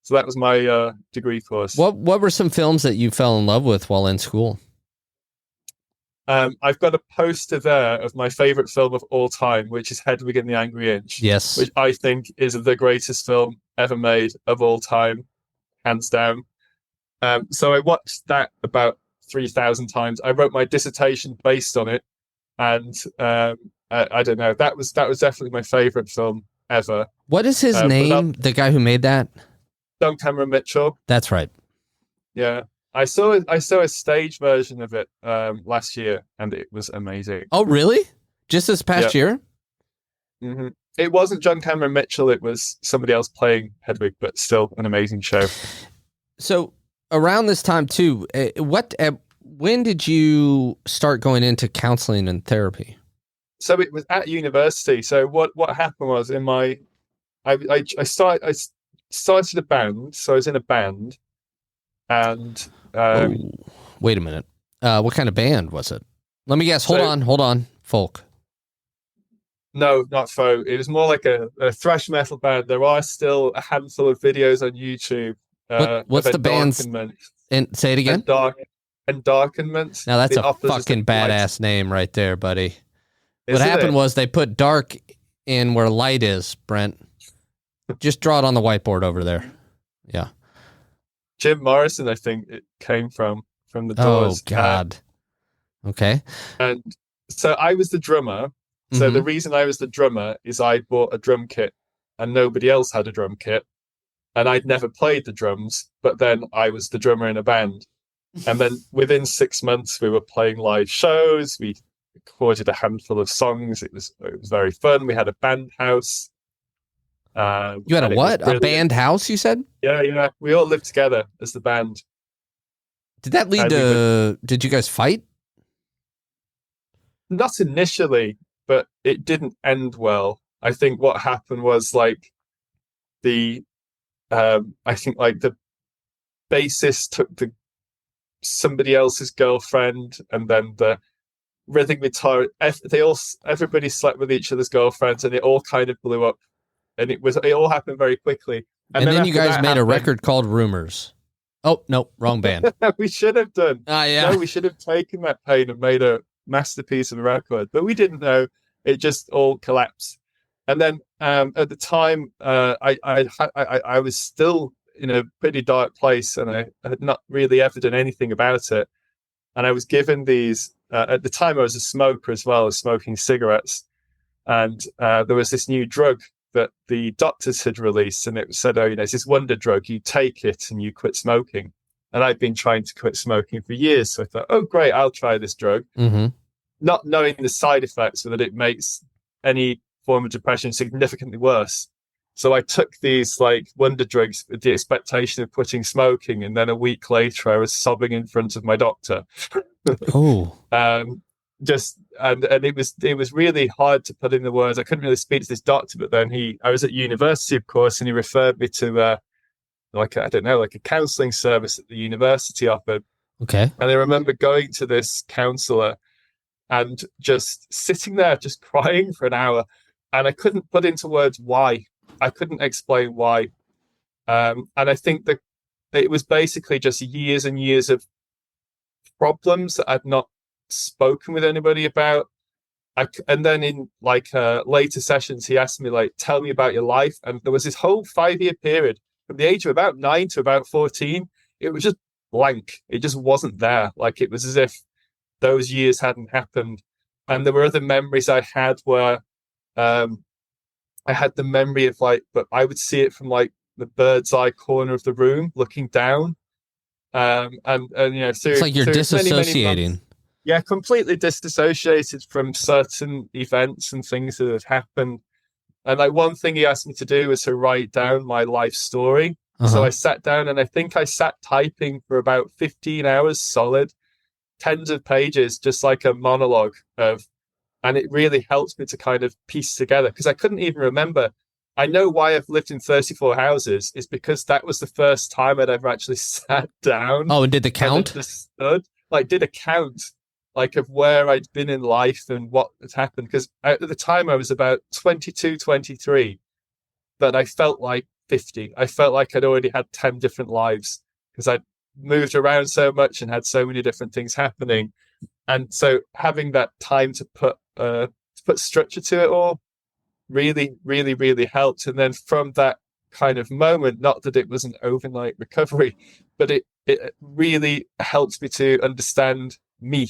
So that was my degree course. What were some films that you fell in love with while in school? I've got a poster there of my favorite film of all time, which is Hedwig and the Angry Inch. Yes. Which I think is the greatest film ever made of all time, hands down. So I watched that about 3,000 times. I wrote my dissertation based on it, and I don't know. That was definitely my favorite film ever. What is his name? The guy who made that? Don Cameron Mitchell. That's right. Yeah. I saw a stage version of it last year, and it was amazing. Oh, really? Just this past year? Mm-hmm. It wasn't John Cameron Mitchell; it was somebody else playing Hedwig, but still an amazing show. So around this time too, when did you start going into counseling and therapy? So it was at university. So what happened was I started a band. So I was in a band, and wait a minute. What kind of band was it? Let me guess. Hold on. Folk. No, not folk. It was more like a thrash metal band. There are still a handful of videos on YouTube. What's the band's? And say it again. Endarkenment. Now that's a fucking badass name right there, buddy. What happened was they put dark in where light is, Brent. Just draw it on the whiteboard over there. Yeah. Jim Morrison, I think it came from the Doors. Oh, God. Okay. And so I was the drummer. So the reason I was the drummer is I bought a drum kit and nobody else had a drum kit. And I'd never played the drums, but then I was the drummer in a band. And then within 6 months, we were playing live shows. We recorded a handful of songs. It was very fun. We had a band house. You had a what? A band house, you said? Yeah. We all lived together as the band. Did that lead to... Did you guys fight? Not initially, but it didn't end well. I think what happened was I think the bassist took somebody else's girlfriend, and then the rhythm guitar, everybody slept with each other's girlfriends, and it all kind of blew up, and it all happened very quickly. And then you guys made a record called Rumors. Oh no, wrong band. We should have done. Yeah. No, we should have taken that pain and made a masterpiece of a record, but we didn't know. It just all collapsed. And then at the time, I was still in a pretty dark place, and I had not really ever done anything about it. And I was given these. At the time, I was a smoker as well, as smoking cigarettes. And there was this new drug that the doctors had released, and it said, "Oh, it's this wonder drug. You take it and you quit smoking." And I'd been trying to quit smoking for years, so I thought, "Oh, great, I'll try this drug." Mm-hmm. Not knowing the side effects, so that it makes any form of depression significantly worse. So I took these wonder drugs with the expectation of quitting smoking, and then a week later I was sobbing in front of my doctor. Oh. And it was really hard to put in the words. I couldn't really speak to this doctor, but then I was at university, of course, and he referred me to a counselling service that the university offered. Okay. And I remember going to this counsellor and just sitting there, just crying for an hour. And I couldn't put into words why. I couldn't explain why. And I think that it was basically just years and years of problems that I'd not spoken with anybody about. And then in later sessions, he asked me, tell me about your life. And there was this whole 5-year period from the age of about 9 to about 14. It was just blank. It just wasn't there. It was as if those years hadn't happened. And there were other memories I had where I had the memory of but I would see it from the bird's eye corner of the room looking down. And through, it's like you're disassociating. Many months, yeah, completely disassociated from certain events and things that had happened. And one thing he asked me to do was to write down my life story. Uh-huh. So I sat down, and I think I sat typing for about 15 hours solid, tens of pages, just like a monologue and it really helped me to kind of piece together, because I couldn't even remember. I know why I've lived in 34 houses is because that was the first time I'd ever actually sat down. Oh, and did the count? Understood, did a count, of where I'd been in life and what had happened. Because at the time I was about 22, 23, but I felt like 50. I felt like I'd already had 10 different lives because I'd moved around so much and had so many different things happening. And so having that time to put structure to it all really, really, really helped. And then from that kind of moment, not that it was an overnight recovery, but it really helped me to understand me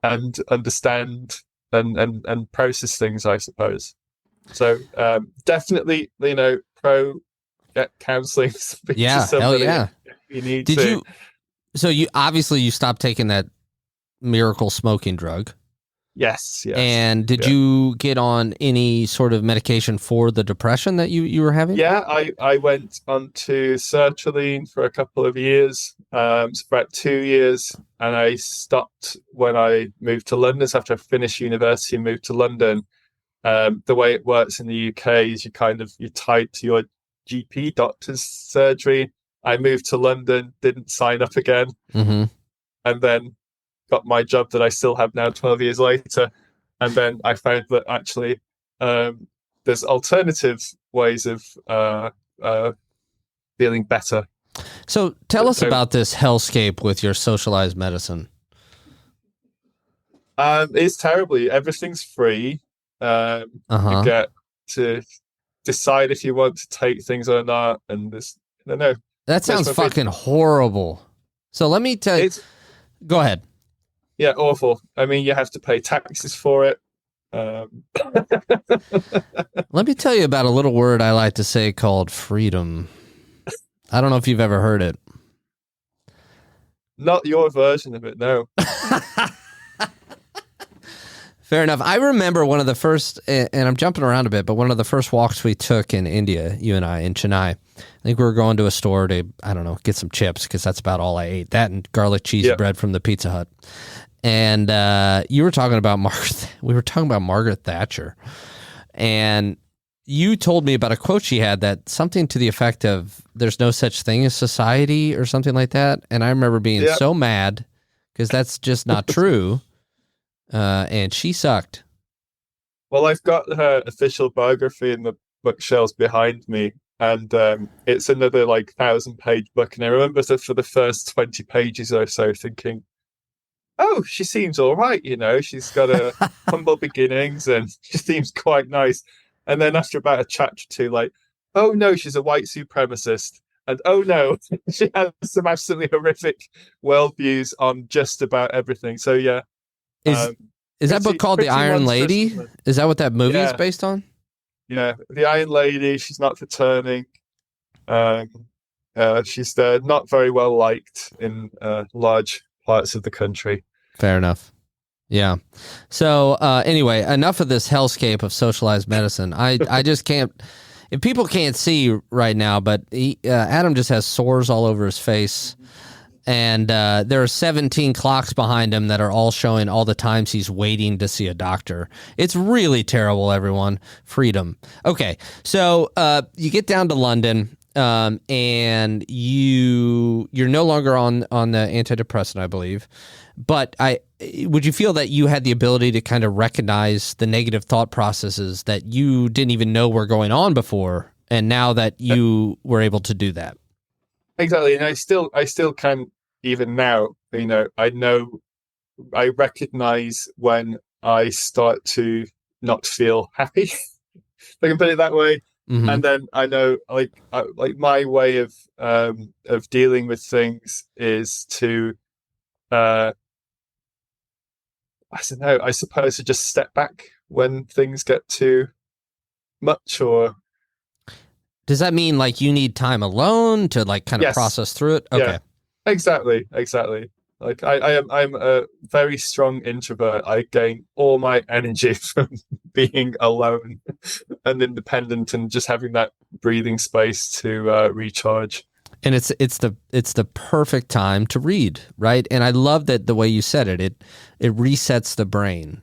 and understand and process things, I suppose. So definitely, pro get counselling. Yeah, hell yeah. You need Did to. you? So you obviously you stopped taking that miracle smoking drug. Yes. And did Yeah. you get on any sort of medication for the depression that you were having? Yeah, I went on to sertraline for a couple of years, for about 2 years, and I stopped when I moved to London. So after I finished university and moved to London, the way it works in the UK is you're tied to your GP doctor's surgery. I moved to London, didn't sign up again, Mm-hmm. and then got my job that I still have now 12 years later. And then I found that actually there's alternative ways of feeling better. So tell us about this hellscape with your socialized medicine. It's terribly. Everything's free. You get to decide if you want to take things or not. And this, I don't know. That sounds fucking horrible. So let me tell you. Go ahead. Yeah, awful. I mean, you have to pay taxes for it. Let me tell you about a little word I like to say called freedom. I don't know if you've ever heard it. Not your version of it, no. Fair enough. I remember one of the first, and I'm jumping around a bit, but one of the first walks we took in India, you and I, in Chennai. I think we were going to a store to, I don't know, get some chips, because that's about all I ate. That and garlic cheese bread from the Pizza Hut. And you were talking about we were talking about Margaret Thatcher. And you told me about a quote she had, that something to the effect of, there's no such thing as society, or something like that. And I remember being so mad, because that's just not true. And she sucked. Well, I've got her official biography in the bookshelves behind me, and it's another 1,000-page book. And I remember that for the first 20 pages or so thinking, oh, she seems all right, she's got a humble beginnings and she seems quite nice. And then after about a chapter or two, oh no, she's a white supremacist. And oh no, she has some absolutely horrific worldviews on just about everything. So yeah. Is that book called The Iron Lady? Is that what that movie is based on? Yeah, The Iron Lady. She's not for turning. She's not very well liked in large parts of the country. Fair enough. Yeah. So anyway, enough of this hellscape of socialized medicine. I just can't. If people can't see right now, but Adam just has sores all over his face. And there are 17 clocks behind him that are all showing all the times he's waiting to see a doctor. It's really terrible, everyone. Freedom. Okay, so you get down to London, and you're no longer on the antidepressant, I believe. But would you feel that you had the ability to kind of recognize the negative thought processes that you didn't even know were going on before, and now that you were able to do that? Exactly, and I still can, even now. I recognize when I start to not feel happy. If I can put it that way. Mm-hmm. And then I know, my way of dealing with things is to, I don't know. I suppose to just step back when things get too much, or. Does that mean you need time alone to kind of process through it? Okay. Yeah, exactly. I'm a very strong introvert. I gain all my energy from being alone and independent, and just having that breathing space to recharge. And it's the perfect time to read, right? And I love that the way you said it. It resets the brain.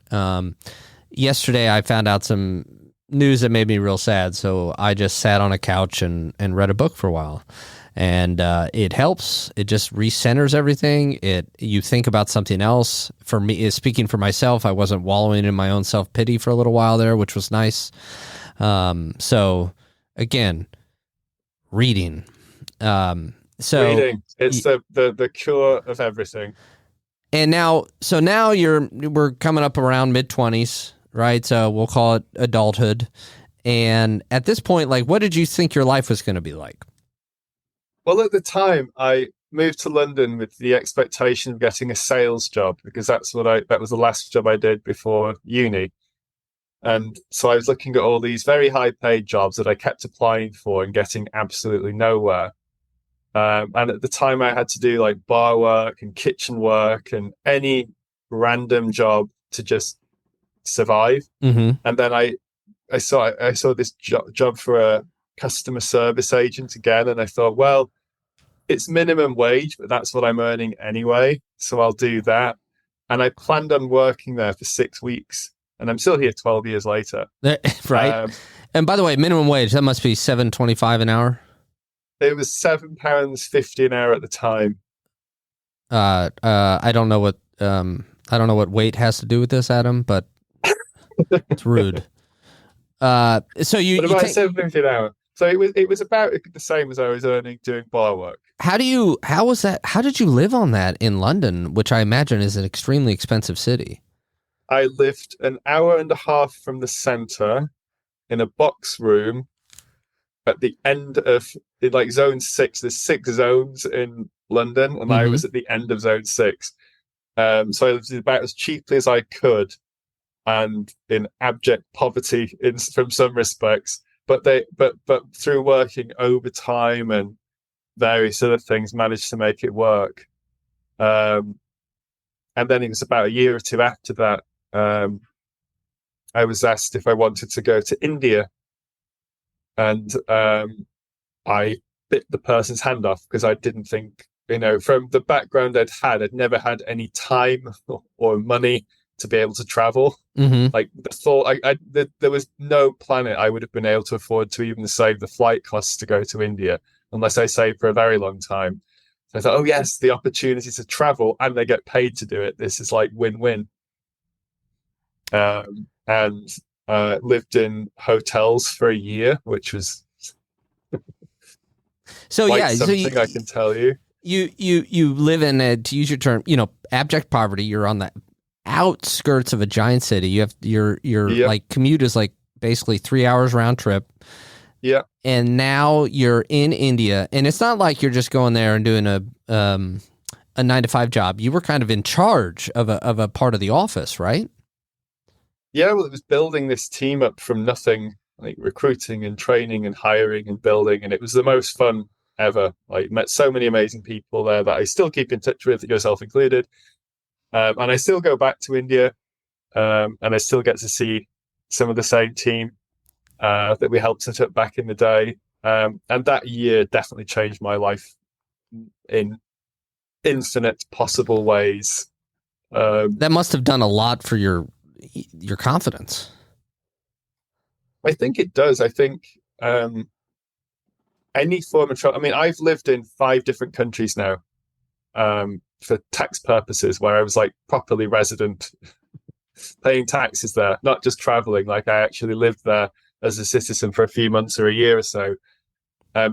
Yesterday I found out some news that made me real sad, so I just sat on a couch and read a book for a while, and it helps. It just recenters everything. You think about something else. For me, speaking for myself, I wasn't wallowing in my own self-pity for a little while there, which was nice. So again, reading. Reading, it's the cure of everything. And now we're coming up around mid-20s, right? So we'll call it adulthood. And at this point, what did you think your life was going to be like? Well, at the time, I moved to London with the expectation of getting a sales job, because that was the last job I did before uni. And so I was looking at all these very high paid jobs that I kept applying for and getting absolutely nowhere. And at the time, I had to do like bar work and kitchen work and any random job to just survive. Mm-hmm. And then I saw this job for a customer service agent again, and I thought, well, it's minimum wage, but that's what I'm earning anyway, so I'll do that. And I planned on working there for 6 weeks, and I'm still here 12 years later. Right. Um, And by the way, minimum wage, that must be $7.25 an hour. it was £7.50 an hour at the time. I don't know what weight has to do with this, Adam, but it's rude. So you, But you about take, £7.50 an hour. So it was about the same as I was earning doing bar work. how was that? How did you live on that in London, which I imagine is an extremely expensive city? I lived an hour and a half from the centre in a box room at the end of in like zone 6. There's 6 zones in London, and I was at the end of zone 6. So I lived about as cheaply as I could, and in abject poverty from some respects. But through working overtime and various other things, managed to make it work. And then it was about a year or two after that, I was asked if I wanted to go to India, and I bit the person's hand off because I didn't think, from the background I'd never had any time or money to be able to travel. Mm-hmm. Like the thought, there was no planet I would have been able to afford to even save the flight costs to go to India unless I saved for a very long time. So I thought, oh yes, the opportunity to travel and they get paid to do it. This is like win-win. And lived in hotels for a year, which was something I can tell you. You live in to use your term, abject poverty. You're on the outskirts of a giant city. You have your Yep. like commute is like basically 3 hours round trip. Yeah. And now you're in India, and it's not like you're just going there and doing a 9-to-5 job. You were kind of in charge of a part of the office, right? Yeah, well, it was building this team up from nothing, like recruiting and training and hiring and building, and it was the most fun ever. Like, met so many amazing people there that I still keep in touch with, yourself included. And I still go back to India, and I still get to see some of the same team that we helped set up back in the day. And that year definitely changed my life in infinite possible ways. That must have done a lot for your confidence. I think it does. I think any form of travel. I mean, I've lived in 5 different countries now for tax purposes, where I was like properly resident, paying taxes there, not just traveling. Like I actually lived there as a citizen for a few months or a year or so.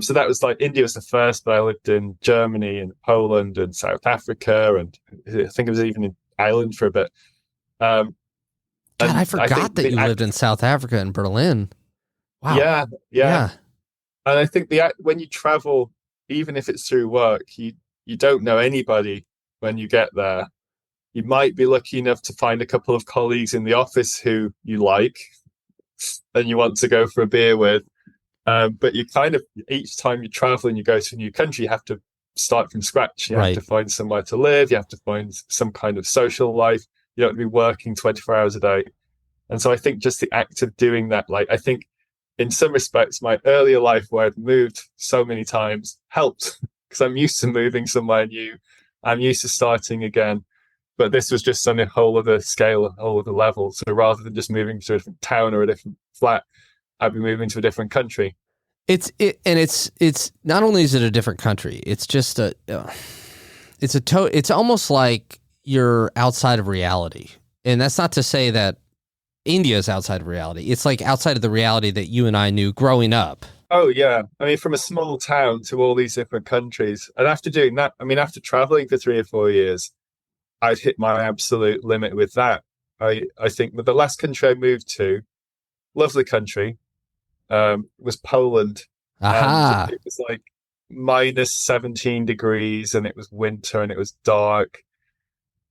So that was like India was the first, but I lived in Germany and Poland and South Africa, and I think it was even in Ireland for a bit. God, I forgot that you lived in South Africa and Berlin. Wow. Yeah. And I think when you travel, even if it's through work, you don't know anybody when you get there. You might be lucky enough to find a couple of colleagues in the office who you like and you want to go for a beer with. But you kind of, each time you travel and you go to a new country, you have to start from scratch. You have to find somewhere to live. You have to find some kind of social life. You don't have to be working 24 hours a day. And so I think just the act of doing that, like, I think in some respects, my earlier life where I'd moved so many times helped because I'm used to moving somewhere new. I'm used to starting again. But this was just on a whole other scale, a whole other level. So rather than just moving to a different town or a different flat, I'd be moving to a different country. It's not only is it a different country, it's just it's almost like you're outside of reality. And that's not to say that India is outside of reality. It's like outside of the reality that you and I knew growing up. Oh, yeah. I mean, from a small town to all these different countries. And after doing that, I mean, after traveling for 3 or 4 years, I'd hit my absolute limit with that. I think the last country I moved to, lovely country, was Poland. Aha. And it was like minus 17 degrees and it was winter and it was dark.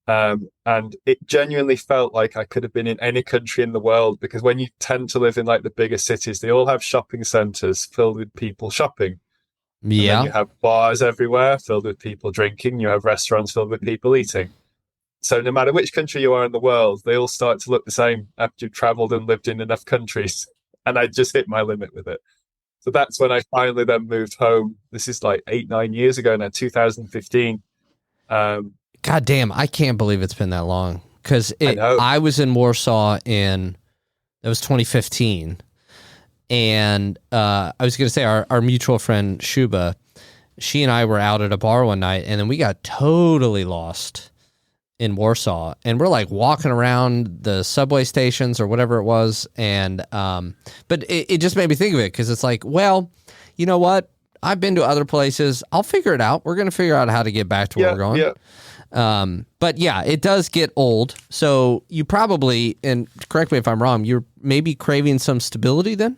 And it genuinely felt like I could have been in any country in the world, because when you tend to live in like the bigger cities, they all have shopping centers filled with people shopping. And then Yeah. you have bars everywhere filled with people drinking. You have restaurants filled with people eating. So no matter which country you are in the world, they all start to look the same after you've traveled and lived in enough countries. And I just hit my limit with it. So that's when I finally then moved home. This is like 8-9 years ago now, 2015. God damn, I can't believe it's been that long. Because know. I was in Warsaw it was 2015. And I was going to say our mutual friend Shuba, she and I were out at a bar one night, and then we got totally lost in Warsaw, and we're like walking around the subway stations or whatever it was, and but it just made me think of it, because it's like, well, you know what? I've been to other places. I'll figure it out. We're going to figure out how to get back to where we're going. Yeah. But yeah, it does get old. So you probably, and correct me if I'm wrong, you're maybe craving some stability then?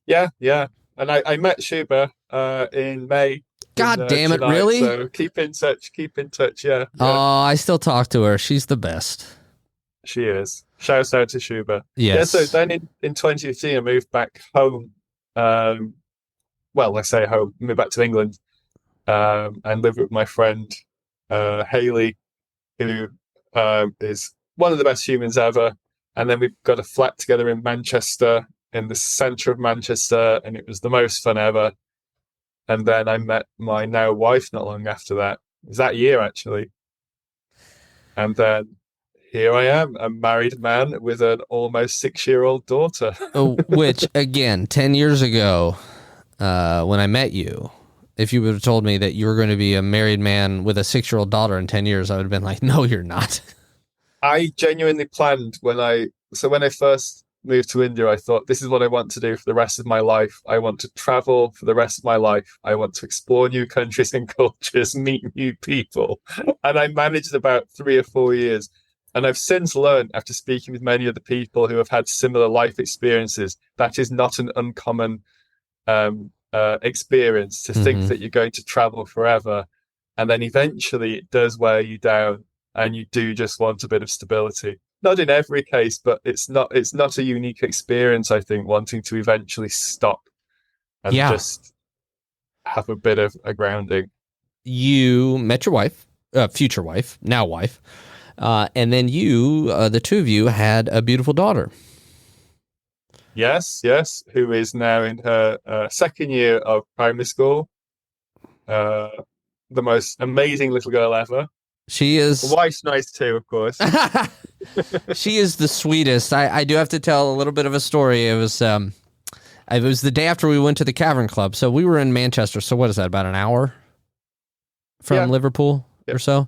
Yeah. And I met Shuba in May. God damn it, July, really? So keep in touch. Yeah. Oh, I still talk to her. She's the best. She is. Shouts out to Shuba. Yes. Yeah, so then in 2015, I moved back home. Well, I say home, moved back to England, and lived with my friend Haley, who is one of the best humans ever. And then we got a flat together in Manchester, in the centre of Manchester, and it was the most fun ever. And then I met my now wife not long after that. It was that year, actually. And then here I am, a married man with an almost 6-year-old daughter. Which, again, 10 years ago, when I met you, if you would have told me that you were going to be a married man with a 6-year-old daughter in 10 years, I would have been like, no, you're not. I genuinely planned when I first moved to India, I thought, this is what I want to do for the rest of my life. I want to travel for the rest of my life. I want to explore new countries and cultures, meet new people. And I managed about 3 or 4 years. And I've since learned, after speaking with many other people who have had similar life experiences, that is not an uncommon experience to think that you're going to travel forever. And then eventually it does wear you down, and you do just want a bit of stability. Not in every case, but it's not a unique experience, I think, wanting to eventually stop and just have a bit of a grounding. You met your wife, future wife, now wife, and then the two of you had a beautiful daughter. Yes, who is now in her second year of primary school. The most amazing little girl ever. She is. The wife's nice too, of course. She is the sweetest. I do have to tell a little bit of a story. It was the day after we went to the Cavern Club. So we were in Manchester. So what is that, about an hour from Liverpool or so?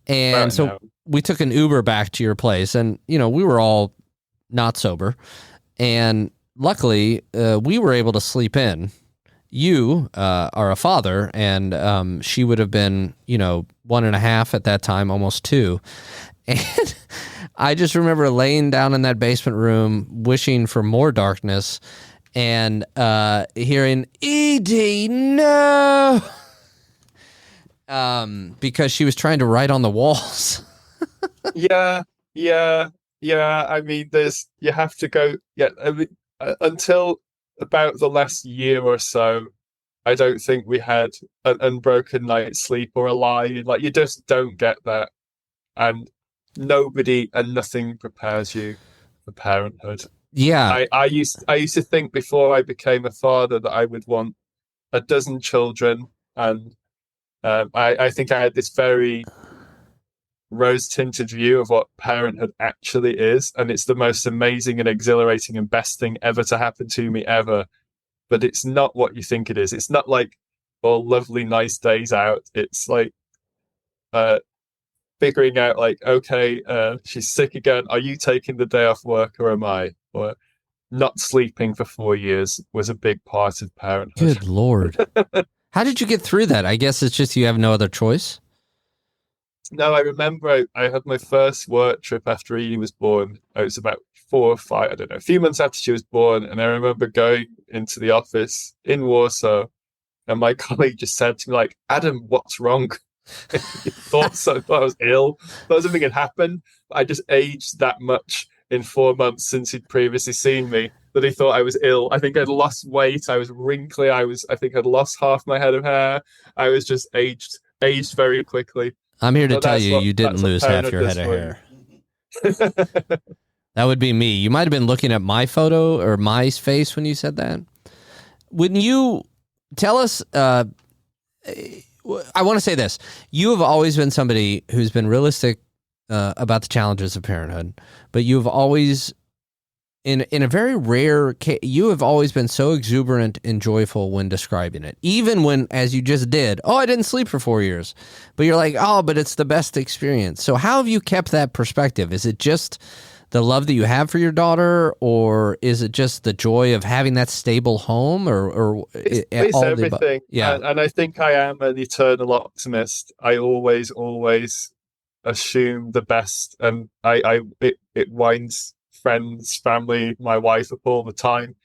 And so we took an Uber back to your place, and, we were all not sober. And luckily, we were able to sleep in. You are a father, and she would have been, 1.5 at that time, almost 2. And I just remember laying down in that basement room, wishing for more darkness, and hearing, Edie, no! Because she was trying to write on the walls. Yeah. I mean, you have to go. Yeah, I mean, until about the last year or so, I don't think we had an unbroken night's sleep or a lie. Like, you just don't get that, and nobody and nothing prepares you for parenthood. Yeah, I used to think before I became a father that I would want a dozen children, and I think I had this very rose-tinted view of what parenthood actually is, and it's the most amazing and exhilarating and best thing ever to happen to me ever. But it's not what you think it is. It's not like all lovely nice days out. It's like figuring out, like, okay, she's sick again, are you taking the day off work or am I? Or not sleeping for 4 years was a big part of parenthood. Good Lord. How did you get through that? I guess it's just you have no other choice. No, I remember I had my first work trip after Edie was born. It was about 4 or 5, I don't know, a few months after she was born. And I remember going into the office in Warsaw, and my colleague just said to me, like, Adam, what's wrong? thought I was ill. Thought something had happened. I just aged that much in 4 months since he'd previously seen me, that he thought I was ill. I think I'd lost weight. I was wrinkly. I think I'd lost half my head of hair. I was just aged very quickly. I'm here to tell you didn't lose half your head of hair. That would be me. You might have been looking at my photo or my face when you said that. When you tell us, I want to say this. You have always been somebody who's been realistic about the challenges of parenthood, but you have always, in a very rare case, you have always been so exuberant and joyful when describing it. Even when, as you just did, I didn't sleep for 4 years. But you're like, but it's the best experience. So how have you kept that perspective? Is it just the love that you have for your daughter, or is it just the joy of having that stable home, or it's all everything? Yeah. And I think I am an eternal optimist. I always assume the best, and it winds friends, family, my wife up all the time,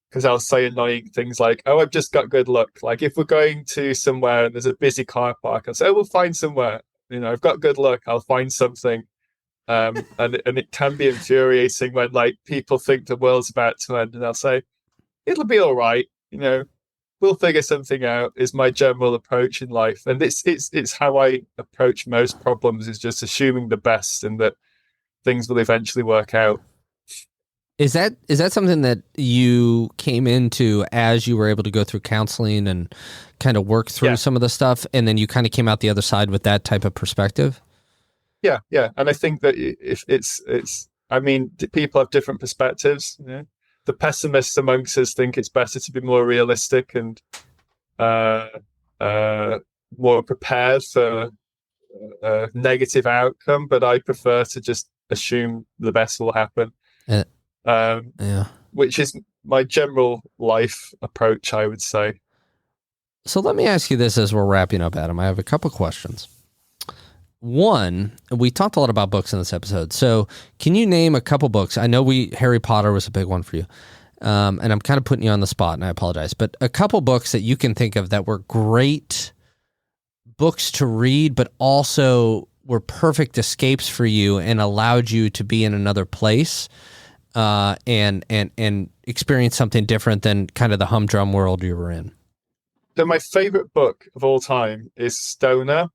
because I'll say annoying things like, I've just got good luck. Like if we're going to somewhere and there's a busy car park, I'll say, we'll find somewhere. I've got good luck. I'll find something. And it can be infuriating when like people think the world's about to end, and I'll say, it'll be all right. We'll figure something out, is my general approach in life. And it's how I approach most problems, is just assuming the best and that things will eventually work out. Is that something that you came into as you were able to go through counseling and kind of work through some of the stuff, and then you kind of came out the other side with that type of perspective? Yeah. And I think that if people have different perspectives. The pessimists amongst us think it's better to be more realistic and more prepared for a negative outcome, but I prefer to just assume the best will happen. Which is my general life approach, I would say. So let me ask you this as we're wrapping up, Adam. I have a couple questions. One, we talked a lot about books in this episode. So can you name a couple books? I know Harry Potter was a big one for you. And I'm kind of putting you on the spot, and I apologize. But a couple books that you can think of that were great books to read, but also were perfect escapes for you and allowed you to be in another place and experience something different than kind of the humdrum world you were in. So my favorite book of all time is Stoner,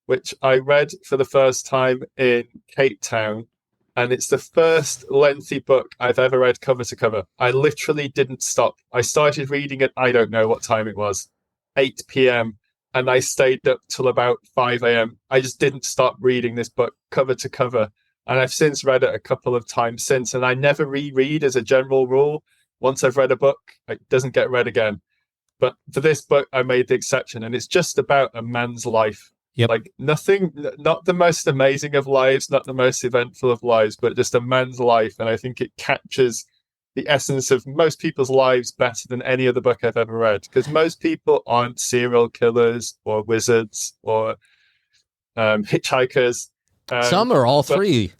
which I read for the first time in Cape Town. And it's the first lengthy book I've ever read cover to cover. I literally didn't stop. I started reading it, I don't know what time it was, 8 p.m. And I stayed up till about 5 a.m. I just didn't stop reading this book cover to cover. And I've since read it a couple of times since. And I never reread as a general rule. Once I've read a book, it doesn't get read again. But for this book, I made the exception. And it's just about a man's life. Yep. Like nothing, not the most amazing of lives, not the most eventful of lives, but just a man's life. And I think it captures the essence of most people's lives better than any other book I've ever read. Because most people aren't serial killers or wizards or hitchhikers. Some are all three.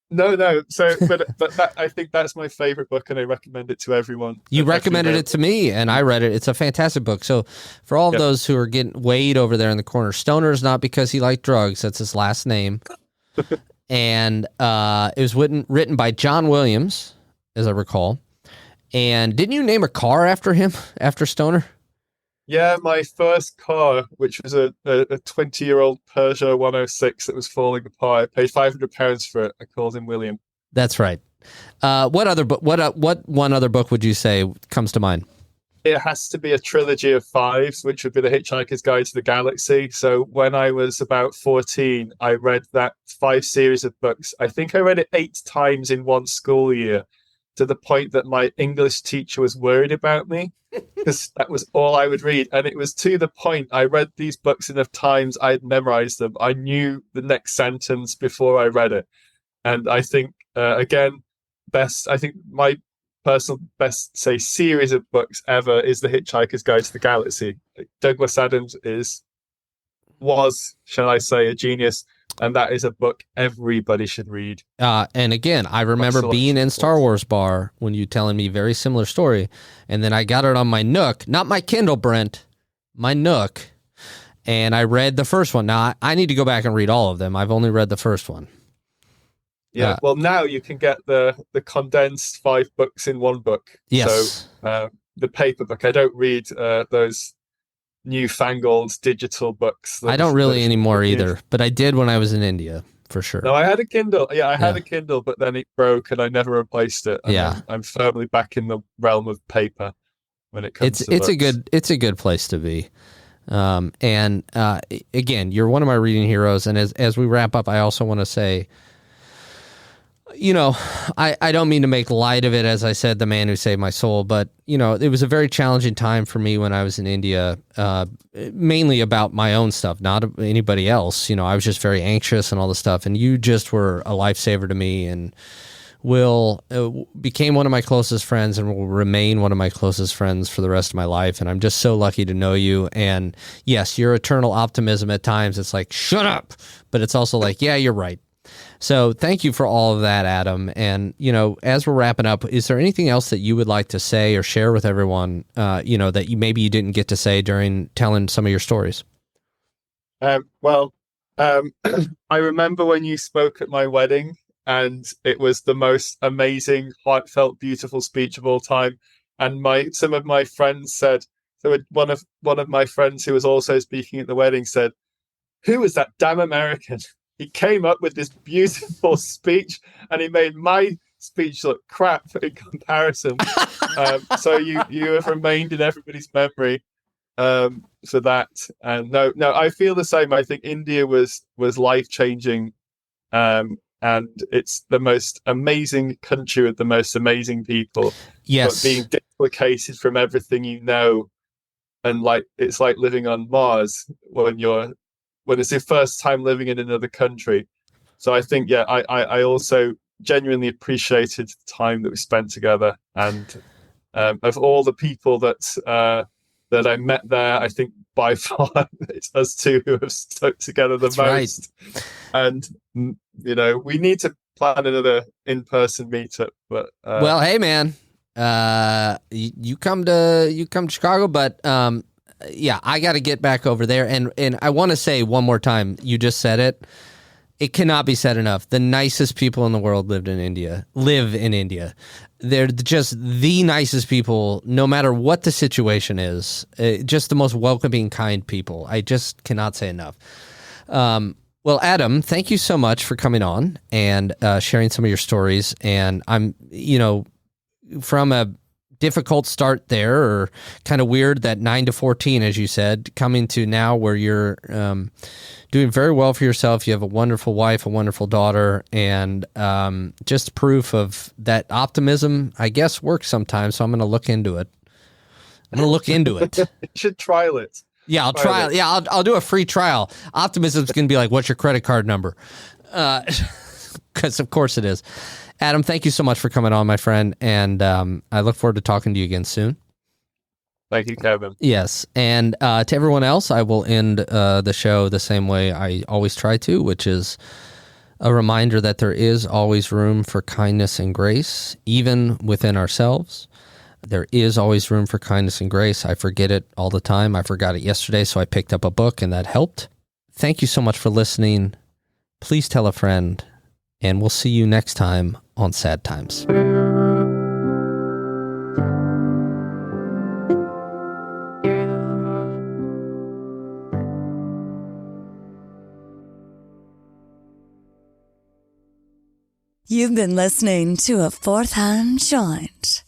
No. So, but that, I think that's my favorite book, and I recommend it to everyone. You recommended it to me, and I read it. It's a fantastic book. So, for all of those who are getting Wade over there in the corner, Stoner is not because he liked drugs. That's his last name. And it was written by John Williams, as I recall. And didn't you name a car after him, after Stoner? Yeah, my first car, which was a 20-year-old Peugeot 106 that was falling apart. I paid £500 for it. I called him William. That's right. What one other book would you say comes to mind? It has to be a trilogy of 5s, which would be The Hitchhiker's Guide to the Galaxy. So when I was about 14, I read that 5 series of books. I think I read it 8 times in one school year, to the point that my English teacher was worried about me, because that was all I would read. And it was to the point I read these books enough times, I'd memorized them. I knew the next sentence before I read it. And I think, again, I think my personal best, say, series of books ever is The Hitchhiker's Guide to the Galaxy. Douglas Adams was, shall I say, a genius. And that is a book everybody should read. And again, I remember being in Star Wars Bar when you telling me very similar story. And then I got it on my Nook, not my Kindle, Brent, my Nook. And I read the first one. Now, I need to go back and read all of them. I've only read the first one. Yeah. Well, now you can get the condensed 5 books in one book. Yes. So the paper book. I don't read those newfangled digital books. I don't really anymore either, but I did when I was in India, for sure. No, I had a Kindle. Yeah, I had a Kindle, but then it broke and I never replaced it. And I'm firmly back in the realm of paper when it comes to books. It's a good place to be. And again, you're one of my reading heroes. And as we wrap up, I also want to say, I don't mean to make light of it, as I said, the man who saved my soul, but, it was a very challenging time for me when I was in India, mainly about my own stuff, not anybody else. I was just very anxious and all this stuff. And you just were a lifesaver to me, and Will became one of my closest friends and will remain one of my closest friends for the rest of my life. And I'm just so lucky to know you. And yes, your eternal optimism at times, it's like, shut up. But it's also like, yeah, you're right. So thank you for all of that, Adam. And, as we're wrapping up, is there anything else that you would like to say or share with everyone, that maybe you didn't get to say during telling some of your stories? I remember when you spoke at my wedding, and it was the most amazing, heartfelt, beautiful speech of all time. And some of my friends said, so one of my friends who was also speaking at the wedding said, "Who was that damn American? He came up with this beautiful speech and he made my speech look crap in comparison." So you have remained in everybody's memory for that. And no, I feel the same. I think India was life-changing. And it's the most amazing country with the most amazing people. Yes. But being dislocated from everything and it's like living on Mars when it's your first time living in another country. So I think, I also genuinely appreciated the time that we spent together. And of all the people that I met there, I think by far it's us two who have stuck together the most. Right. And we need to plan another in-person meetup. But well, hey man, you come to Chicago, but I got to get back over there. And I want to say one more time, you just said it. It cannot be said enough. The nicest people in the world live in India. They're just the nicest people, no matter what the situation is. Just the most welcoming, kind people. I just cannot say enough. Well, Adam, thank you so much for coming on and sharing some of your stories. And I'm, from a difficult start there, or kind of weird that 9 to 14, as you said, coming to now where you're doing very well for yourself. You have a wonderful wife, a wonderful daughter, and just proof of that optimism, I guess, works sometimes. So I'm going to look into it. You should trial it. Yeah, I'll try. Yeah, I'll do a free trial. Optimism's going to be like, what's your credit card number? Because of course it is. Adam, thank you so much for coming on, my friend, and I look forward to talking to you again soon. Thank you, Kevin. Yes, and to everyone else, I will end the show the same way I always try to, which is a reminder that there is always room for kindness and grace, even within ourselves. There is always room for kindness and grace. I forget it all the time. I forgot it yesterday, so I picked up a book, and that helped. Thank you so much for listening. Please tell a friend, and we'll see you next time on Sad Times. You've been listening to A Fourth Hand Joint.